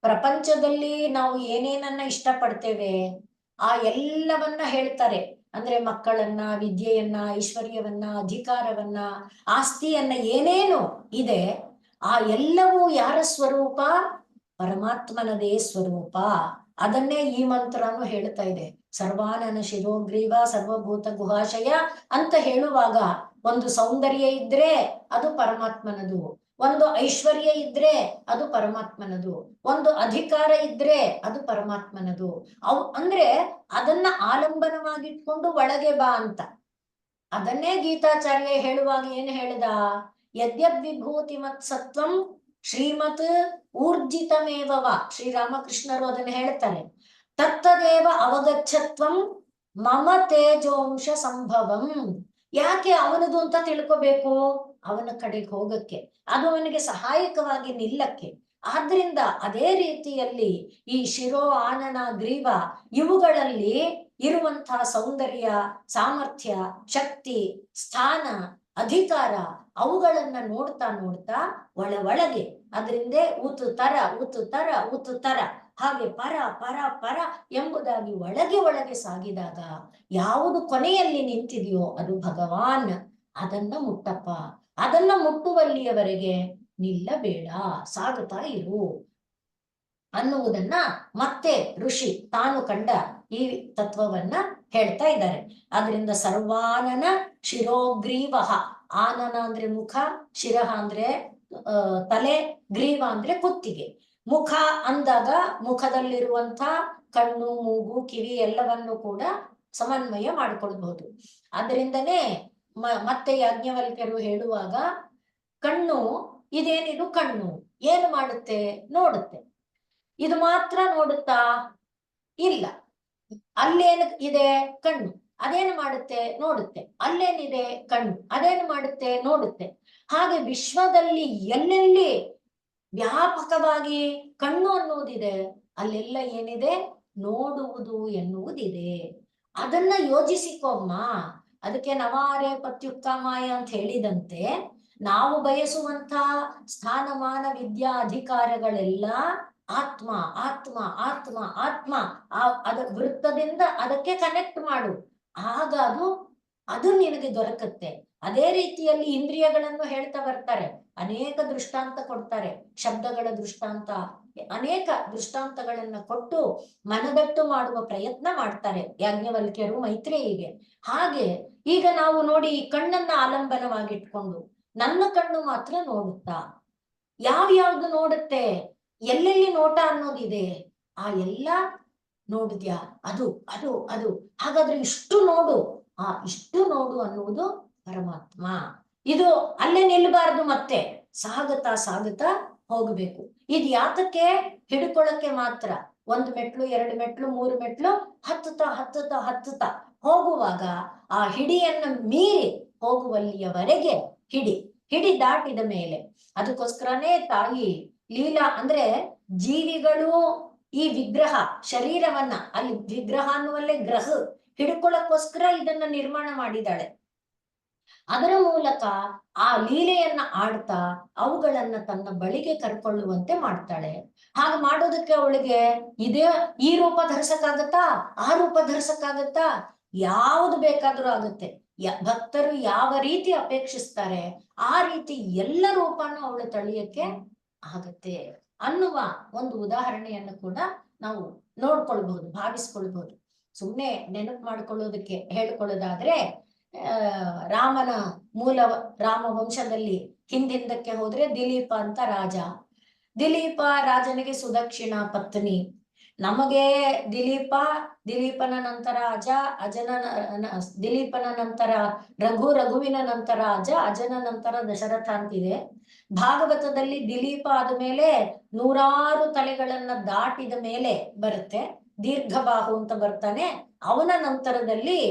ಪ್ರಪಂಚದಲ್ಲಿ ನಾವು ಏನೇನನ್ನ ಇಷ್ಟಪಡ್ತೇವೆ ಆ ಎಲ್ಲವನ್ನ ಹೇಳ್ತಾರೆ. ಅಂದ್ರೆ ಮಕ್ಕಳನ್ನ, ವಿದ್ಯೆಯನ್ನ, ಐಶ್ವರ್ಯವನ್ನ, ಅಧಿಕಾರವನ್ನ, ಆಸ್ತಿಯನ್ನ, ಏನೇನು ಇದೆ ಆ ಎಲ್ಲವೂ ಯಾರ ಸ್ವರೂಪ? ಪರಮಾತ್ಮನದೇ ಸ್ವರೂಪ. ಅದನ್ನೇ ಈ ಮಂತ್ರನು ಹೇಳ್ತಾ ಇದೆ. ಸರ್ವಾನನ ಶಿರೋಗ್ರೀವ ಸರ್ವಭೂತ ಗುಹಾಶಯ ಅಂತ ಹೇಳುವಾಗ ಒಂದು ಸೌಂದರ್ಯ ಇದ್ರೆ ಅದು ಪರಮಾತ್ಮನದು, ಒಂದು ಐಶ್ವರ್ಯ ಇದ್ರೆ ಅದು ಪರಮಾತ್ಮನದು, ಒಂದು ಅಧಿಕಾರ ಇದ್ರೆ ಅದು ಪರಮಾತ್ಮನದು. ಅಂದ್ರೆ ಅದನ್ನ ಆಲಂಬನವಾಗಿಟ್ಕೊಂಡು ಒಳಗೆ ಬಾ ಅಂತ. ಅದನ್ನೇ ಗೀತಾಚಾರ್ಯ ಹೇಳುವಾಗ ಏನ್ ಹೇಳ್ದ? ಯದ್ಯದ್ ವಿಭೂತಿ ಮತ್ ಸತ್ವಂ ಶ್ರೀಮತ್ ಊರ್ಜಿತಮೇವವ. ಶ್ರೀರಾಮಕೃಷ್ಣರು ಅದನ್ನ ಹೇಳ್ತಾರೆ. ತತ್ತದೇವ ಅವಗಚ್ಚತ್ವಂ ಮಮ ತೇಜೋಂಶ ಸಂಭವಂ. ಯಾಕೆ ಅವನದು ಅಂತ ತಿಳ್ಕೋಬೇಕು? ಅವನ ಕಡೆಗೆ ಹೋಗಕ್ಕೆ, ಅದು ಅವನಿಗೆ ಸಹಾಯಕವಾಗಿ ನಿಲ್ಲಕ್ಕೆ. ಆದ್ರಿಂದ ಅದೇ ರೀತಿಯಲ್ಲಿ ಈ ಶಿರೋ, ಆನನ, ಗ್ರೀವ ಇವುಗಳಲ್ಲಿ ಇರುವಂತಹ ಸೌಂದರ್ಯ, ಸಾಮರ್ಥ್ಯ, ಶಕ್ತಿ, ಸ್ಥಾನ, ಅಧಿಕಾರ ಅವುಗಳನ್ನ ನೋಡ್ತಾ ನೋಡ್ತಾ ಒಳಗೆ ಅದರಿಂದ ಉತು ತರ ಉತು ತರ ಉತು ತರ ಹಾಗೆ ಪರ ಪರ ಪರ ಎಂಬುದಾಗಿ ಒಳಗೆ ಸಾಗಿದಾಗ ಯಾವುದು ಕೊನೆಯಲ್ಲಿ ನಿಂತಿದೆಯೋ ಅದು ಭಗವಾನ್. ಅದನ್ನ ಮುಟ್ಟಪ್ಪ. ಅದನ್ನ ಮುಟ್ಟುವಲ್ಲಿಯವರೆಗೆ ನಿಲ್ಲಬೇಡ, ಸಾಗುತ್ತಾ ಇರು ಅನ್ನುವುದನ್ನ ಮತ್ತೆ ಋಷಿ ತಾನು ಕಂಡ ಈ ತತ್ವವನ್ನ ಹೇಳ್ತಾ ಇದ್ದಾರೆ. ಆದ್ರಿಂದ ಸರ್ವಾನನ ಶಿರೋಗ್ರೀವ. ಆನನ ಅಂದ್ರೆ ಮುಖ, ಶಿರಹ ಅಂದ್ರೆ ತಲೆ, ಗ್ರೀವ ಅಂದ್ರೆ ಕುತ್ತಿಗೆ. ಮುಖ ಅಂದಾಗ ಮುಖದಲ್ಲಿರುವಂತ ಕಣ್ಣು, ಮೂಗು, ಕಿವಿ ಎಲ್ಲವನ್ನು ಕೂಡ ಸಮನ್ವಯ ಮಾಡಿಕೊಳ್ಬಹುದು. ಅದರಿಂದನೇ ಮತ್ತೆ ಯಾಜ್ಞವಲ್ಕ್ಯರು ಹೇಳುವಾಗ ಕಣ್ಣು ಇದೇನಿದು? ಕಣ್ಣು ಏನು ಮಾಡುತ್ತೆ? ನೋಡುತ್ತೆ. ಇದು ಮಾತ್ರ ನೋಡುತ್ತಾ? ಇಲ್ಲ. ಅಲ್ಲೇನು ಇದೆ? ಕಣ್ಣು. ಅದೇನು ಮಾಡುತ್ತೆ? ನೋಡುತ್ತೆ. ಅಲ್ಲೇನಿದೆ? ಕಣ್ಣು. ಅದೇನು ಮಾಡುತ್ತೆ? ನೋಡುತ್ತೆ. ಹಾಗೆ ವಿಶ್ವದಲ್ಲಿ ಎಲ್ಲೆಲ್ಲಿ ವ್ಯಾಪಕವಾಗಿ ಕಣ್ಣು ಅನ್ನುವುದಿದೆ ಅಲ್ಲೆಲ್ಲ ಏನಿದೆ? ನೋಡುವುದು ಎನ್ನುವುದಿದೆ. ಅದನ್ನ ಯೋಜಿಸಿಕೊಮ್ಮ. ಅದಕ್ಕೆ ನವಾರೆ ಪತ್ಯುಕ್ಕಾಮಾಯ ಅಂತ ಹೇಳಿದಂತೆ ನಾವು ಬಯಸುವಂತ ಸ್ಥಾನಮಾನ, ವಿದ್ಯಾ, ಅಧಿಕಾರಗಳೆಲ್ಲ ಆತ್ಮ ಆತ್ಮ ಆತ್ಮ ಆತ್ಮ. ಅದ ವೃತ್ತದಿಂದ ಅದಕ್ಕೆ ಕನೆಕ್ಟ್ ಮಾಡು, ಆಗ ಅದು ನಿನಗೆ ದೊರಕುತ್ತೆ. ಅದೇ ರೀತಿಯಲ್ಲಿ ಇಂದ್ರಿಯಗಳನ್ನು ಹೇಳ್ತಾ ಬರ್ತಾರೆ. ಅನೇಕ ದೃಷ್ಟಾಂತ ಕೊಡ್ತಾರೆ, ಶಬ್ದಗಳ ದೃಷ್ಟಾಂತ, ಅನೇಕ ದೃಷ್ಟಾಂತಗಳನ್ನ ಕೊಟ್ಟು ಮನದಟ್ಟು ಮಾಡುವ ಪ್ರಯತ್ನ ಮಾಡ್ತಾರೆ ಯಾಜ್ಞವಲ್ಕ್ಯರು ಮೈತ್ರೇಯಿಗೆ. ಹಾಗೆ ಈಗ ನಾವು ನೋಡಿ ಈ ಕಣ್ಣನ್ನ ಆಲಂಬನವಾಗಿಟ್ಕೊಂಡು ನನ್ನ ಕಣ್ಣು ಮಾತ್ರ ನೋಡುತ್ತಾ, ಯಾವ್ಯಾವ್ದು ನೋಡುತ್ತೆ? ಎಲ್ಲೆಲ್ಲಿ ನೋಟ ಅನ್ನೋದಿದೆ ಆ ಎಲ್ಲ ನೋಡಿದ್ಯಾ? ಅದು ಅದು ಅದು ಹಾಗಾದ್ರೆ ಇಷ್ಟು ನೋಡು, ಆ ಇಷ್ಟು ನೋಡು ಅನ್ನುವುದು ಪರಮಾತ್ಮ. ಇದು ಅಲ್ಲೇ ನಿಲ್ಬಾರ್ದು, ಮತ್ತೆ ಸಾಗುತ್ತಾ ಹೋಗ್ಬೇಕು. ಇದು ಯಾತಕ್ಕೆ? ಹಿಡ್ಕೊಳಕ್ಕೆ ಮಾತ್ರ. 1 ಮೆಟ್ಲು 2 ಮೆಟ್ಲು 3 ಮೆಟ್ಲು ಹತ್ತುತ್ತಾ ಹೋಗುವಾಗ ಆ ಹಿಡಿಯನ್ನು ಮೀರಿ ಹೋಗುವಲ್ಲಿಯವರೆಗೆ ಹಿಡಿ ದಾಟಿದ ಮೇಲೆ. ಅದಕ್ಕೋಸ್ಕರನೇ ತಾಯಿ ಲೀಲಾ ಅಂದ್ರೆ ಜೀವಿಗಳು ಈ ವಿಗ್ರಹ ಶರೀರವನ್ನ, ಅಲ್ಲಿ ವಿಗ್ರಹ ಅನ್ನುವಲ್ಲೇ ಗ್ರಹ ಹಿಡ್ಕೊಳ್ಳೋಕ್ಕೋಸ್ಕರ ಇದನ್ನ ನಿರ್ಮಾಣ ಮಾಡಿದಾಳೆ. ಅದರ ಮೂಲಕ ಆ ಲೀಲೆಯನ್ನ ಆಡ್ತಾ ಅವುಗಳನ್ನ ತನ್ನ ಬಳಿಗೆ ಕರ್ಕೊಳ್ಳುವಂತೆ ಮಾಡ್ತಾಳೆ. ಹಾಗೆ ಮಾಡೋದಕ್ಕೆ ಅವಳಿಗೆ ಈ ರೂಪ ಧರಿಸಕ್ಕಾಗತ್ತಾ? ಆ ರೂಪ ಧರಿಸಕ್ಕಾಗತ್ತಾ? ಯಾವುದು ಬೇಕಾದ್ರೂ ಆಗುತ್ತೆ. ಭಕ್ತರು ಯಾವ ರೀತಿ ಅಪೇಕ್ಷಿಸ್ತಾರೆ ಆ ರೀತಿ ಎಲ್ಲ ರೂಪನೂ ಅವಳು ತಳಿಯಕ್ಕೆ ಆಗತ್ತೆ ಅನ್ನುವ ಒಂದು ಉದಾಹರಣೆಯನ್ನು ಕೂಡ ನಾವು ನೋಡ್ಕೊಳ್ಬಹುದು, ಭಾವಿಸ್ಕೊಳ್ಬಹುದು. ಸುಮ್ಮನೆ ನೆನಪು ಮಾಡ್ಕೊಳ್ಳೋದಕ್ಕೆ ಹೇಳ್ಕೊಳ್ಳೋದಾದ್ರೆ ರಾಮನ ರಾಮ ವಂಶದಲ್ಲಿ ಹಿಂದಕ್ಕೆ ಹೋದ್ರೆ ದಿಲೀಪ ಅಂತ ರಾಜ. ದಿಲೀಪ ರಾಜನಿಗೆ ಸುದಕ್ಷಿಣ ಪತ್ನಿ. ನಮಗೆ ದಿಲೀಪನ ನಂತರ ಅಜ, ದಿಲೀಪನ ನಂತರ ರಘುವಿನ ನಂತರ ಅಜನ ನಂತರ ದಶರಥ ಅಂತಿದೆ. ಭಾಗವತದಲ್ಲಿ ದಿಲೀಪ ಆದ್ಮೇಲೆ 100 ತಲೆಗಳನ್ನ ದಾಟಿದ ಮೇಲೆ ಬರುತ್ತೆ, ದೀರ್ಘಬಾಹು ಅಂತ ಬರ್ತಾನೆ. ಅವನ ನಂತರದಲ್ಲಿ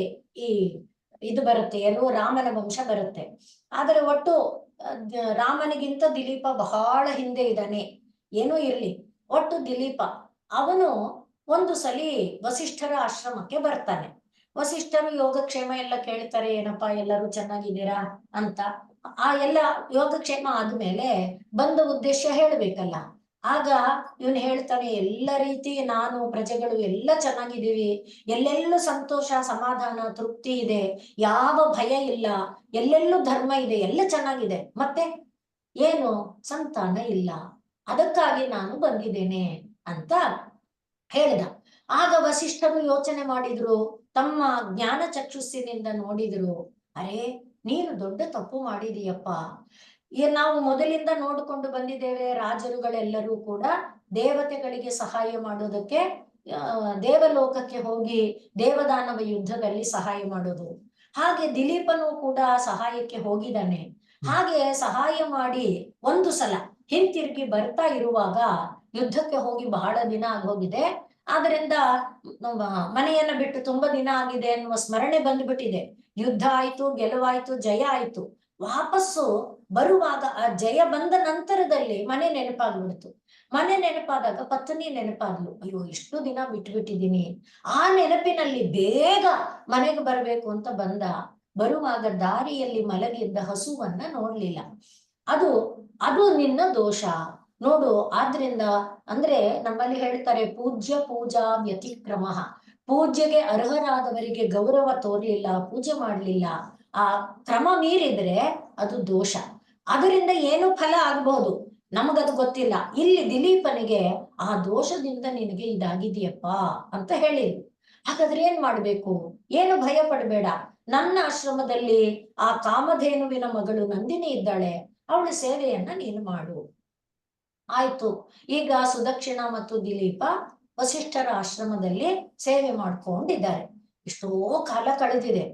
ಇದು ಬರುತ್ತೆ, ಏನು ರಾಮನ ವಂಶ ಬರುತ್ತೆ. ಆದರೆ ಒಟ್ಟು ರಾಮನಿಗಿಂತ ದಿಲೀಪ ಬಹಳ ಹಿಂದೆ ಇದ್ದಾನೆ. ಏನೋ ಇರ್ಲಿ, ಒಟ್ಟು ದಿಲೀಪ ಅವನು ಒಂದು ಸಲಿ ವಸಿಷ್ಠರ ಆಶ್ರಮಕ್ಕೆ ಬರ್ತಾನೆ. ವಸಿಷ್ಠರು ಯೋಗಕ್ಷೇಮ ಎಲ್ಲ ಕೇಳ್ತಾರೆ, ಏನಪ್ಪಾ ಎಲ್ಲರೂ ಚೆನ್ನಾಗಿದ್ದೀರಾ ಅಂತ. ಆ ಎಲ್ಲ ಯೋಗಕ್ಷೇಮ ಆದ್ಮೇಲೆ ಬಂದ ಉದ್ದೇಶ ಹೇಳ್ಬೇಕಲ್ಲ. ಆಗ ಇವನು ಹೇಳ್ತಾನೆ, ಎಲ್ಲ ರೀತಿ ನಾನು ಪ್ರಜೆಗಳು ಎಲ್ಲ ಚೆನ್ನಾಗಿದ್ದೀವಿ, ಎಲ್ಲೆಲ್ಲೂ ಸಂತೋಷ ಸಮಾಧಾನ ತೃಪ್ತಿ ಇದೆ, ಯಾವ ಭಯ ಇಲ್ಲ, ಎಲ್ಲೆಲ್ಲೂ ಧರ್ಮ ಇದೆ, ಎಲ್ಲ ಚೆನ್ನಾಗಿದೆ, ಮತ್ತೆ ಏನು ಸಂತಾನ ಇಲ್ಲ, ಅದಕ್ಕಾಗಿ ನಾನು ಬಂದಿದ್ದೇನೆ ಅಂತ ಹೇಳ್ದ. ಆಗ ವಸಿಷ್ಠರು ಯೋಚನೆ ಮಾಡಿದ್ರು, ತಮ್ಮ ಜ್ಞಾನ ಚಕ್ಷುಸ್ಸಿನಿಂದ ನೋಡಿದ್ರು, ಅರೆ ನೀನು ದೊಡ್ಡ ತಪ್ಪು ಮಾಡಿದೀಯಪ್ಪ. ನಾವು ಮೊದಲಿಂದ ನೋಡಿಕೊಂಡು ಬಂದಿದ್ದೇವೆ, ರಾಜರುಗಳೆಲ್ಲರೂ ಕೂಡ ದೇವತೆಗಳಿಗೆ ಸಹಾಯ ಮಾಡೋದಕ್ಕೆ ದೇವಲೋಕಕ್ಕೆ ಹೋಗಿ ದೇವದಾನವ ಯುದ್ಧದಲ್ಲಿ ಸಹಾಯ ಮಾಡೋದು. ಹಾಗೆ ದಿಲೀಪನು ಕೂಡ ಸಹಾಯಕ್ಕೆ ಹೋಗಿದ್ದಾನೆ. ಹಾಗೆ ಸಹಾಯ ಮಾಡಿ ಒಂದು ಸಲ ಹಿಂತಿರುಗಿ ಬರ್ತಾ ಇರುವಾಗ ಯುದ್ಧಕ್ಕೆ ಹೋಗಿ ಬಹಳ ದಿನ ಆಗೋಗಿದೆ. ಆದ್ರಿಂದ ಮನೆಯನ್ನ ಬಿಟ್ಟು ತುಂಬಾ ದಿನ ಆಗಿದೆ ಅನ್ನುವ ಸ್ಮರಣೆ ಬಂದ್ಬಿಟ್ಟಿದೆ. ಯುದ್ಧ ಆಯ್ತು, ಗೆಲುವಾಯ್ತು, ಜಯ ಆಯ್ತು. ವಾಪಸ್ಸು ಬರುವಾಗ ಆ ಜಯ ಬಂದ ನಂತರದಲ್ಲಿ ಮನೆ ನೆನಪಾಗ್ಬಿಡ್ತು. ಮನೆ ನೆನಪಾದಾಗ ಪತ್ನಿ ನೆನಪಾದ್ಲು, ಅಯ್ಯೋ ಇಷ್ಟು ದಿನ ಬಿಟ್ಬಿಟ್ಟಿದ್ದೀನಿ. ಆ ನೆನಪಿನಲ್ಲಿ ಬೇಗ ಮನೆಗೆ ಬರ್ಬೇಕು ಅಂತ ಬಂದ. ಬರುವಾಗ ದಾರಿಯಲ್ಲಿ ಮಲಗಿದ್ದ ಹಸುವನ್ನ ನೋಡ್ಲಿಲ್ಲ. ಅದು ನಿನ್ನ ದೋಷ ನೋಡು. ಆದ್ರಿಂದ ಅಂದ್ರೆ ನಮ್ಮಲ್ಲಿ ಹೇಳ್ತಾರೆ, ಪೂಜ್ಯ ಪೂಜಾ ವ್ಯತಿಕ್ರಮ. ಪೂಜೆಗೆ ಅರ್ಹರಾದವರಿಗೆ ಗೌರವ ತೋರ್ಲಿಲ್ಲ, ಪೂಜೆ ಮಾಡ್ಲಿಲ್ಲ, ಆ ಕ್ರಮ ಮೀರಿದ್ರೆ ಅದು ದೋಷ. ಅದರಿಂದ ಏನು ಫಲ ಆಗ್ಬಹುದು ನಮಗದು ಗೊತ್ತಿಲ್ಲ. ಇಲ್ಲಿ ದಿಲೀಪನಿಗೆ ಆ ದೋಷದಿಂದ ನಿನಗೆ ಇದಾಗಿದೆಯಪ್ಪ ಅಂತ ಹೇಳಿದ್ರು. ಹಾಗಾದ್ರೆ ಏನ್ ಮಾಡ್ಬೇಕು? ಏನು ಭಯ ಪಡಬೇಡ, ನನ್ನ ಆಶ್ರಮದಲ್ಲಿ ಆ ಕಾಮಧೇನುವಿನ ಮಗಳು ನಂದಿನಿ ಇದ್ದಾಳೆ, ಅವಳ ಸೇವೆಯನ್ನ ನೀನು ಮಾಡು. ಆಯ್ತು. ಈಗ ಸುದಕ್ಷಿಣ ಮತ್ತು ದಿಲೀಪ ವಸಿಷ್ಠರ ಆಶ್ರಮದಲ್ಲಿ ಸೇವೆ ಮಾಡ್ಕೊಂಡಿದ್ದಾರೆ. ಎಷ್ಟೋ ಕಾಲ ಕಳೆದಿದೆ.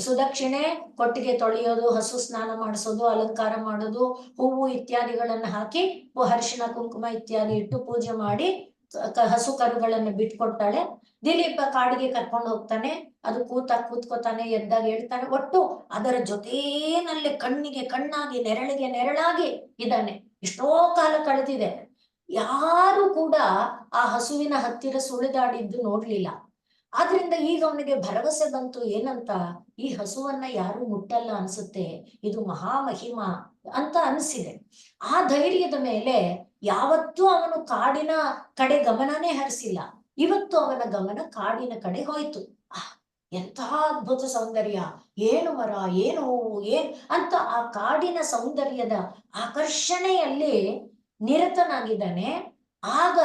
ಸುದಕ್ಷಿಣೆ ಕೊಟ್ಟಿಗೆ ತೊಳೆಯೋದು, ಹಸು ಸ್ನಾನ ಮಾಡಿಸೋದು, ಅಲಂಕಾರ ಮಾಡೋದು, ಹೂವು ಇತ್ಯಾದಿಗಳನ್ನ ಹಾಕಿ ಅರಿಶಿಣ ಕುಂಕುಮ ಇತ್ಯಾದಿ ಇಟ್ಟು ಪೂಜೆ ಮಾಡಿ ಹಸು ಕರುಗಳನ್ನು ಬಿಟ್ಕೊಡ್ತಾಳೆ. ದಿಲೀಪ ಕಾಡಿಗೆ ಕರ್ಕೊಂಡು ಹೋಗ್ತಾನೆ. ಅದು ಕೂತ್ಕೋತಾನೆ, ಎದ್ದಾಗ ಹೇಳ್ತಾನೆ. ಒಟ್ಟು ಅದರ ಜೊತೆನಲ್ಲಿ ಕಣ್ಣಿಗೆ ಕಣ್ಣಾಗಿ, ನೆರಳಿಗೆ ನೆರಳಾಗಿ ಇದ್ದಾನೆ. ಎಷ್ಟೋ ಕಾಲ ಕಳೆದಿದೆ. ಯಾರು ಕೂಡ ಆ ಹಸುವಿನ ಹತ್ತಿರ ಸುಳಿದಾಡಿದ್ದು ನೋಡ್ಲಿಲ್ಲ. ಆದ್ರಿಂದ ಈಗ ಅವನಿಗೆ ಭರವಸೆ ಬಂತು, ಏನಂತ, ಈ ಹಸುವನ್ನ ಯಾರು ಮುಟ್ಟಲ್ಲ ಅನ್ಸುತ್ತೆ, ಇದು ಮಹಾಮಹಿಮ ಅಂತ ಅನಿಸಿದೆ. ಆ ಧೈರ್ಯದ ಮೇಲೆ ಯಾವತ್ತೂ ಅವನು ಕಾಡಿನ ಕಡೆ ಗಮನನೇ ಹರಿಸಿಲ್ಲ. ಇವತ್ತು ಅವನ ಗಮನ ಕಾಡಿನ ಕಡೆ ಹೋಯ್ತು. ಎಂಥ ಅದ್ಭುತ ಸೌಂದರ್ಯ, ಏನು ಮರ, ಏನು ಹೂವು, ಅಂತ ಆ ಕಾಡಿನ ಸೌಂದರ್ಯದ ಆಕರ್ಷಣೆಯಲ್ಲಿ ನಿರತನಾಗಿದ್ದಾನೆ. ಆಗ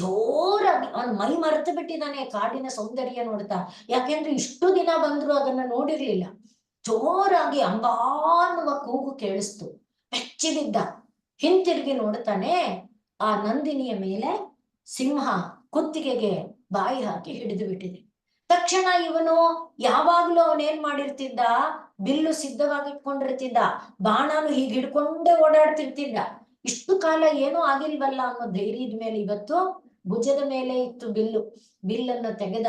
ಜೋರಾಗಿ ಅವನು ಮೈ ಮರೆತು ಬಿಟ್ಟಿದ್ದಾನೆ ಕಾಡಿನ ಸೌಂದರ್ಯ ನೋಡ್ತಾ. ಯಾಕೆಂದ್ರೆ ಇಷ್ಟು ದಿನ ಬಂದ್ರು ಅದನ್ನ ನೋಡಿರ್ಲಿಲ್ಲ. ಜೋರಾಗಿ ಅಂಬಾ ಅನ್ನುವ ಕೂಗು ಕೇಳಿಸ್ತು. ಬೆಚ್ಚಿಬಿದ್ದ. ಹಿಂತಿರುಗಿ ನೋಡ್ತಾನೆ, ಆ ನಂದಿನಿಯ ಮೇಲೆ ಸಿಂಹ ಕುತ್ತಿಗೆಗೆ ಬಾಯಿ ಹಾಕಿ ಹಿಡಿದು ಬಿಟ್ಟಿದೆ. ತಕ್ಷಣ ಇವನು ಯಾವಾಗ್ಲೂ ಅವನೇನ್ ಮಾಡಿರ್ತಿದ್ದ, ಬಿಲ್ಲು ಸಿದ್ಧವಾಗಿಟ್ಕೊಂಡಿರ್ತಿದ್ದ, ಬಾಣನು ಹೀಗೆ ಹಿಡ್ಕೊಂಡೇ ಓಡಾಡ್ತಿರ್ತಿದ್ದ. ಇಷ್ಟು ಕಾಲ ಏನೂ ಆಗಿಲ್ವಲ್ಲ ಅನ್ನೋ ಧೈರ್ಯದ ಮೇಲೆ ಇವತ್ತು ಭುಜದ ಮೇಲೆ ಇತ್ತು ಬಿಲ್ಲನ್ನು ತೆಗೆದ.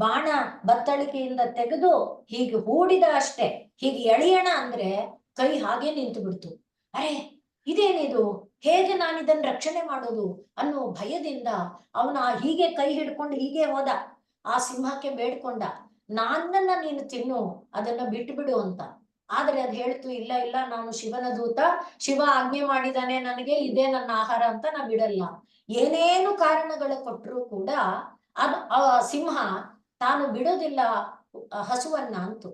ಬಾಣ ಬತ್ತಳಿಕೆಯಿಂದ ತೆಗೆದು ಹೀಗೆ ಹೂಡಿದ ಅಷ್ಟೇ. ಹೀಗೆ ಎಳೆಯೋಣ ಅಂದ್ರೆ ಕೈ ಹಾಗೆ ನಿಂತು ಬಿಡ್ತು. ಅರೆ ಇದೇನಿದು, ಹೇಗೆ ನಾನಿದನ್ನ ರಕ್ಷಣೆ ಮಾಡೋದು ಅನ್ನೋ ಭಯದಿಂದ ಅವನ ಹೀಗೆ ಕೈ ಹಿಡ್ಕೊಂಡು ಹೀಗೆ ಹೋದ. ಆ ಸಿಂಹಕ್ಕೆ ಬೇಡ್ಕೊಂಡ, ನನ್ನನ್ನ ನೀನು ತಿನ್ನು, ಅದನ್ನ ಬಿಟ್ಟು ಬಿಡು ಅಂತ. ಆದ್ರೆ ಅದು ಹೇಳ್ತು, ಇಲ್ಲ ಇಲ್ಲ, ನಾನು ಶಿವನ ದೂತ, ಶಿವ ಆಜ್ಞೆ ಮಾಡಿದಾನೆ ನನಗೆ, ಇದೇ ನನ್ನ ಆಹಾರ ಅಂತ ನಾ ಬಿಡಲ್ಲ. ಏನೇನು ಕಾರಣಗಳು ಕೊಟ್ಟರು ಕೂಡ ಆ ಸಿಂಹ ತಾನು ಬಿಡೋದಿಲ್ಲ ಹಸುವನ್ನ ಅಂತು.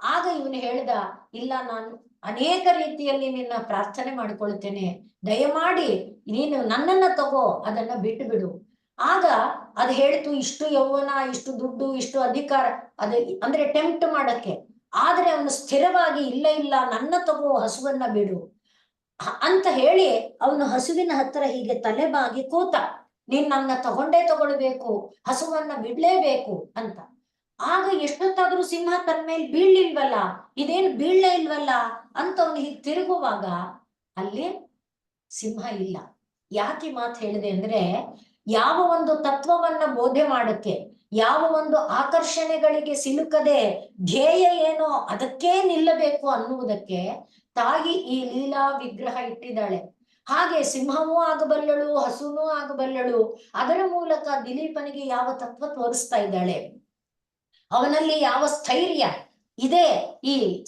ಆಗ ಇವನು ಹೇಳ್ದ, ಇಲ್ಲ, ನಾನು ಅನೇಕ ರೀತಿಯಲ್ಲಿ ನಿನ್ನ ಪ್ರಾರ್ಥನೆ ಮಾಡ್ಕೊಳ್ತೇನೆ, ದಯಮಾಡಿ ನೀನು ನನ್ನನ್ನ ತಗೋ, ಅದನ್ನ ಬಿಟ್ಟು ಬಿಡು. ಆಗ ಅದು ಹೇಳ್ತು, ಇಷ್ಟು ಯೌವನ, ಇಷ್ಟು ದುಡ್ಡು, ಇಷ್ಟು ಅಧಿಕಾರ, ಅಂದ್ರೆ ಟೆಂಪ್ಟ್ ಮಾಡಕ್ಕೆ. ಆದ್ರೆ ಅವನು ಸ್ಥಿರವಾಗಿ, ಇಲ್ಲ ಇಲ್ಲ, ನನ್ನ ತಗೋ, ಹಸುವನ್ನ ಬಿಡು. ಅಂತ ಹೇಳಿ ಅವನು ಹಸುವಿನ ಹತ್ರ ಹೀಗೆ ತಲೆ ಬಾಗಿ ಕೂತ, ನೀನ್ ನನ್ನ ತಗೊಳ್ಬೇಕು, ಹಸುವನ್ನ ಬಿಡ್ಲೇಬೇಕು ಅಂತ. ಆಗ ಎಷ್ಟೊತ್ತಾದ್ರೂ ಸಿಂಹ ತನ್ನ ಮೇಲೆ ಬೀಳ್ಲಿಲ್ವಲ್ಲ, ಇದೇನು ಬೀಳಲೇ ಇಲ್ವಲ್ಲ ಅಂತ ಅವನು ಹೀಗೆ ತಿರುಗುವಾಗ ಅಲ್ಲಿ ಸಿಂಹ ಇಲ್ಲ. ಯಾಕೆ ಮಾತು ಹೇಳಿದೆ ಅಂದ್ರೆ, ಯಾವ ಒಂದು ತತ್ವವನ್ನ ಬೋಧೆ ಮಾಡಕ್ಕೆ, ಯಾವ ಒಂದು ಆಕರ್ಷಣೆಗಳಿಗೆ ಸಿಲುಕದೆ ಧ್ಯೇಯ ಏನೋ ಅದಕ್ಕೇ ನಿಲ್ಲಬೇಕು ಅನ್ನುವುದಕ್ಕೆ ತಾಯಿ ಈ ಲೀಲಾ ವಿಗ್ರಹ ಇಟ್ಟಿದ್ದಾಳೆ. ಹಾಗೆ ಸಿಂಹವೂ ಆಗಬಲ್ಲಳು, ಹಸುನೂ ಆಗಬಲ್ಲಳು. ಅದರ ಮೂಲಕ ದಿಲೀಪನಿಗೆ ಯಾವ ತತ್ವ ತೋರಿಸ್ತಾ ಇದ್ದಾಳೆ, ಅವನಲ್ಲಿ ಯಾವ ಸ್ಥೈರ್ಯ ಇದೆ, ಈ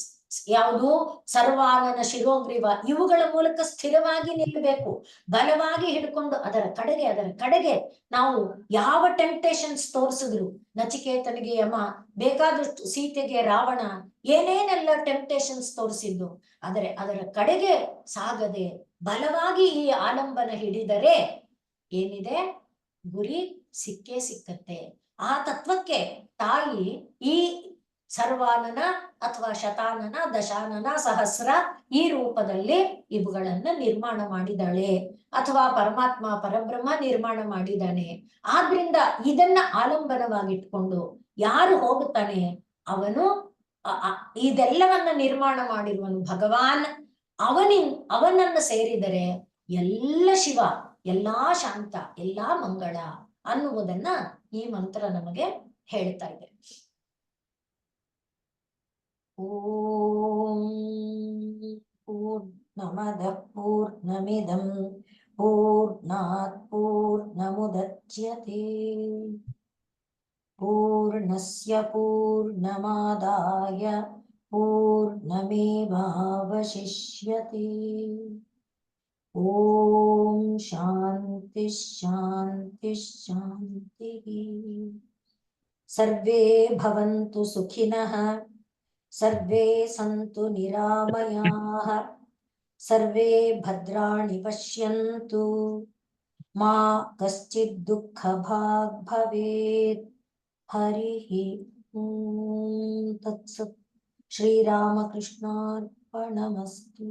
ಯಾವುದು ಸರ್ವಾನನ ಶಿರೋಗ್ರೀವ ಇವುಗಳ ಮೂಲಕ ಸ್ಥಿರವಾಗಿ ನಿಲ್ಲಬೇಕು, ಬಲವಾಗಿ ಹಿಡ್ಕೊಂಡು ಅದರ ಕಡೆಗೆ ನಾವು ಯಾವ ಟೆಂಪ್ಟೇಷನ್ಸ್ ತೋರಿಸಿದ್ರು, ನಚಿಕೇತನಿಗೆ ಯಮ, ಬೇಕಾದಷ್ಟು ಸೀತೆಗೆ ರಾವಣ, ಏನೇನೆಲ್ಲ ಟೆಂಪ್ಟೇಷನ್ಸ್ ತೋರಿಸಿದ್ದು, ಅದರ ಕಡೆಗೆ ಸಾಗದೆ ಬಲವಾಗಿ ಈ ಆಲಂಬನ ಹಿಡಿದರೆ ಏನಿದೆ, ಗುರಿ ಸಿಕ್ಕೇ ಸಿಕ್ಕತ್ತೆ. ಆ ತತ್ವಕ್ಕೆ ತಾಯಿ ಈ ಸರ್ವಾನನ ಅಥವಾ ಶತಾನನ, ದಶಾನನ, ಸಹಸ್ರ ಈ ರೂಪದಲ್ಲಿ ಇವುಗಳನ್ನ ನಿರ್ಮಾಣ ಮಾಡಿದಾಳೆ, ಅಥವಾ ಪರಮಾತ್ಮ ಪರಬ್ರಹ್ಮ ನಿರ್ಮಾಣ ಮಾಡಿದ್ದಾನೆ. ಆದ್ರಿಂದ ಇದನ್ನ ಆಲಂಬನವಾಗಿಟ್ಕೊಂಡು ಯಾರು ಹೋಗುತ್ತಾನೆ ಅವನು ಇದೆಲ್ಲವನ್ನ ನಿರ್ಮಾಣ ಮಾಡಿರುವನು ಭಗವಾನ್, ಅವನನ್ನ ಸೇರಿದರೆ ಎಲ್ಲ ಶಿವ, ಎಲ್ಲಾ ಶಾಂತ, ಎಲ್ಲಾ ಮಂಗಳ ಅನ್ನುವುದನ್ನ ಈ ಮಂತ್ರ ನಮಗೆ ಹೇಳ್ತಾ ಇದೆ. ಓಂ ಪೂರ್ಣಮದಃ ಪೂರ್ಣಮಿದಂ ಪೂರ್ಣಾತ್ ಪೂರ್ಣಮುದಚ್ಯತೆ ಪೂರ್ಣಸ್ಯ ಪೂರ್ಣಮಾದಾಯ ಪೂರ್ಣಮೇವಾವಶಿಷ್ಯತೆ. ಓಂ ಶಾಂತಿ ಶಾಂತಿ ಶಾಂತಿ. ಸರ್ವೇ ಭವಂತು ಸುಖಿನಃ, ಸರ್ವೇ ಸಂತು ನಿರಾಮಯಾಃ, ಸರ್ವೇ ಭದ್ರಾಣಿ ಪಶ್ಯಂತು, ಮಾ ಕಶ್ಚಿತ್ ದುಃಖಭಾಗ್ ಭವೇತ್. ಹರಿ ಓಂ ತತ್ಸತ್. ಶ್ರೀರಾಮಕೃಷ್ಣಾರ್ಪಣಮಸ್ತು.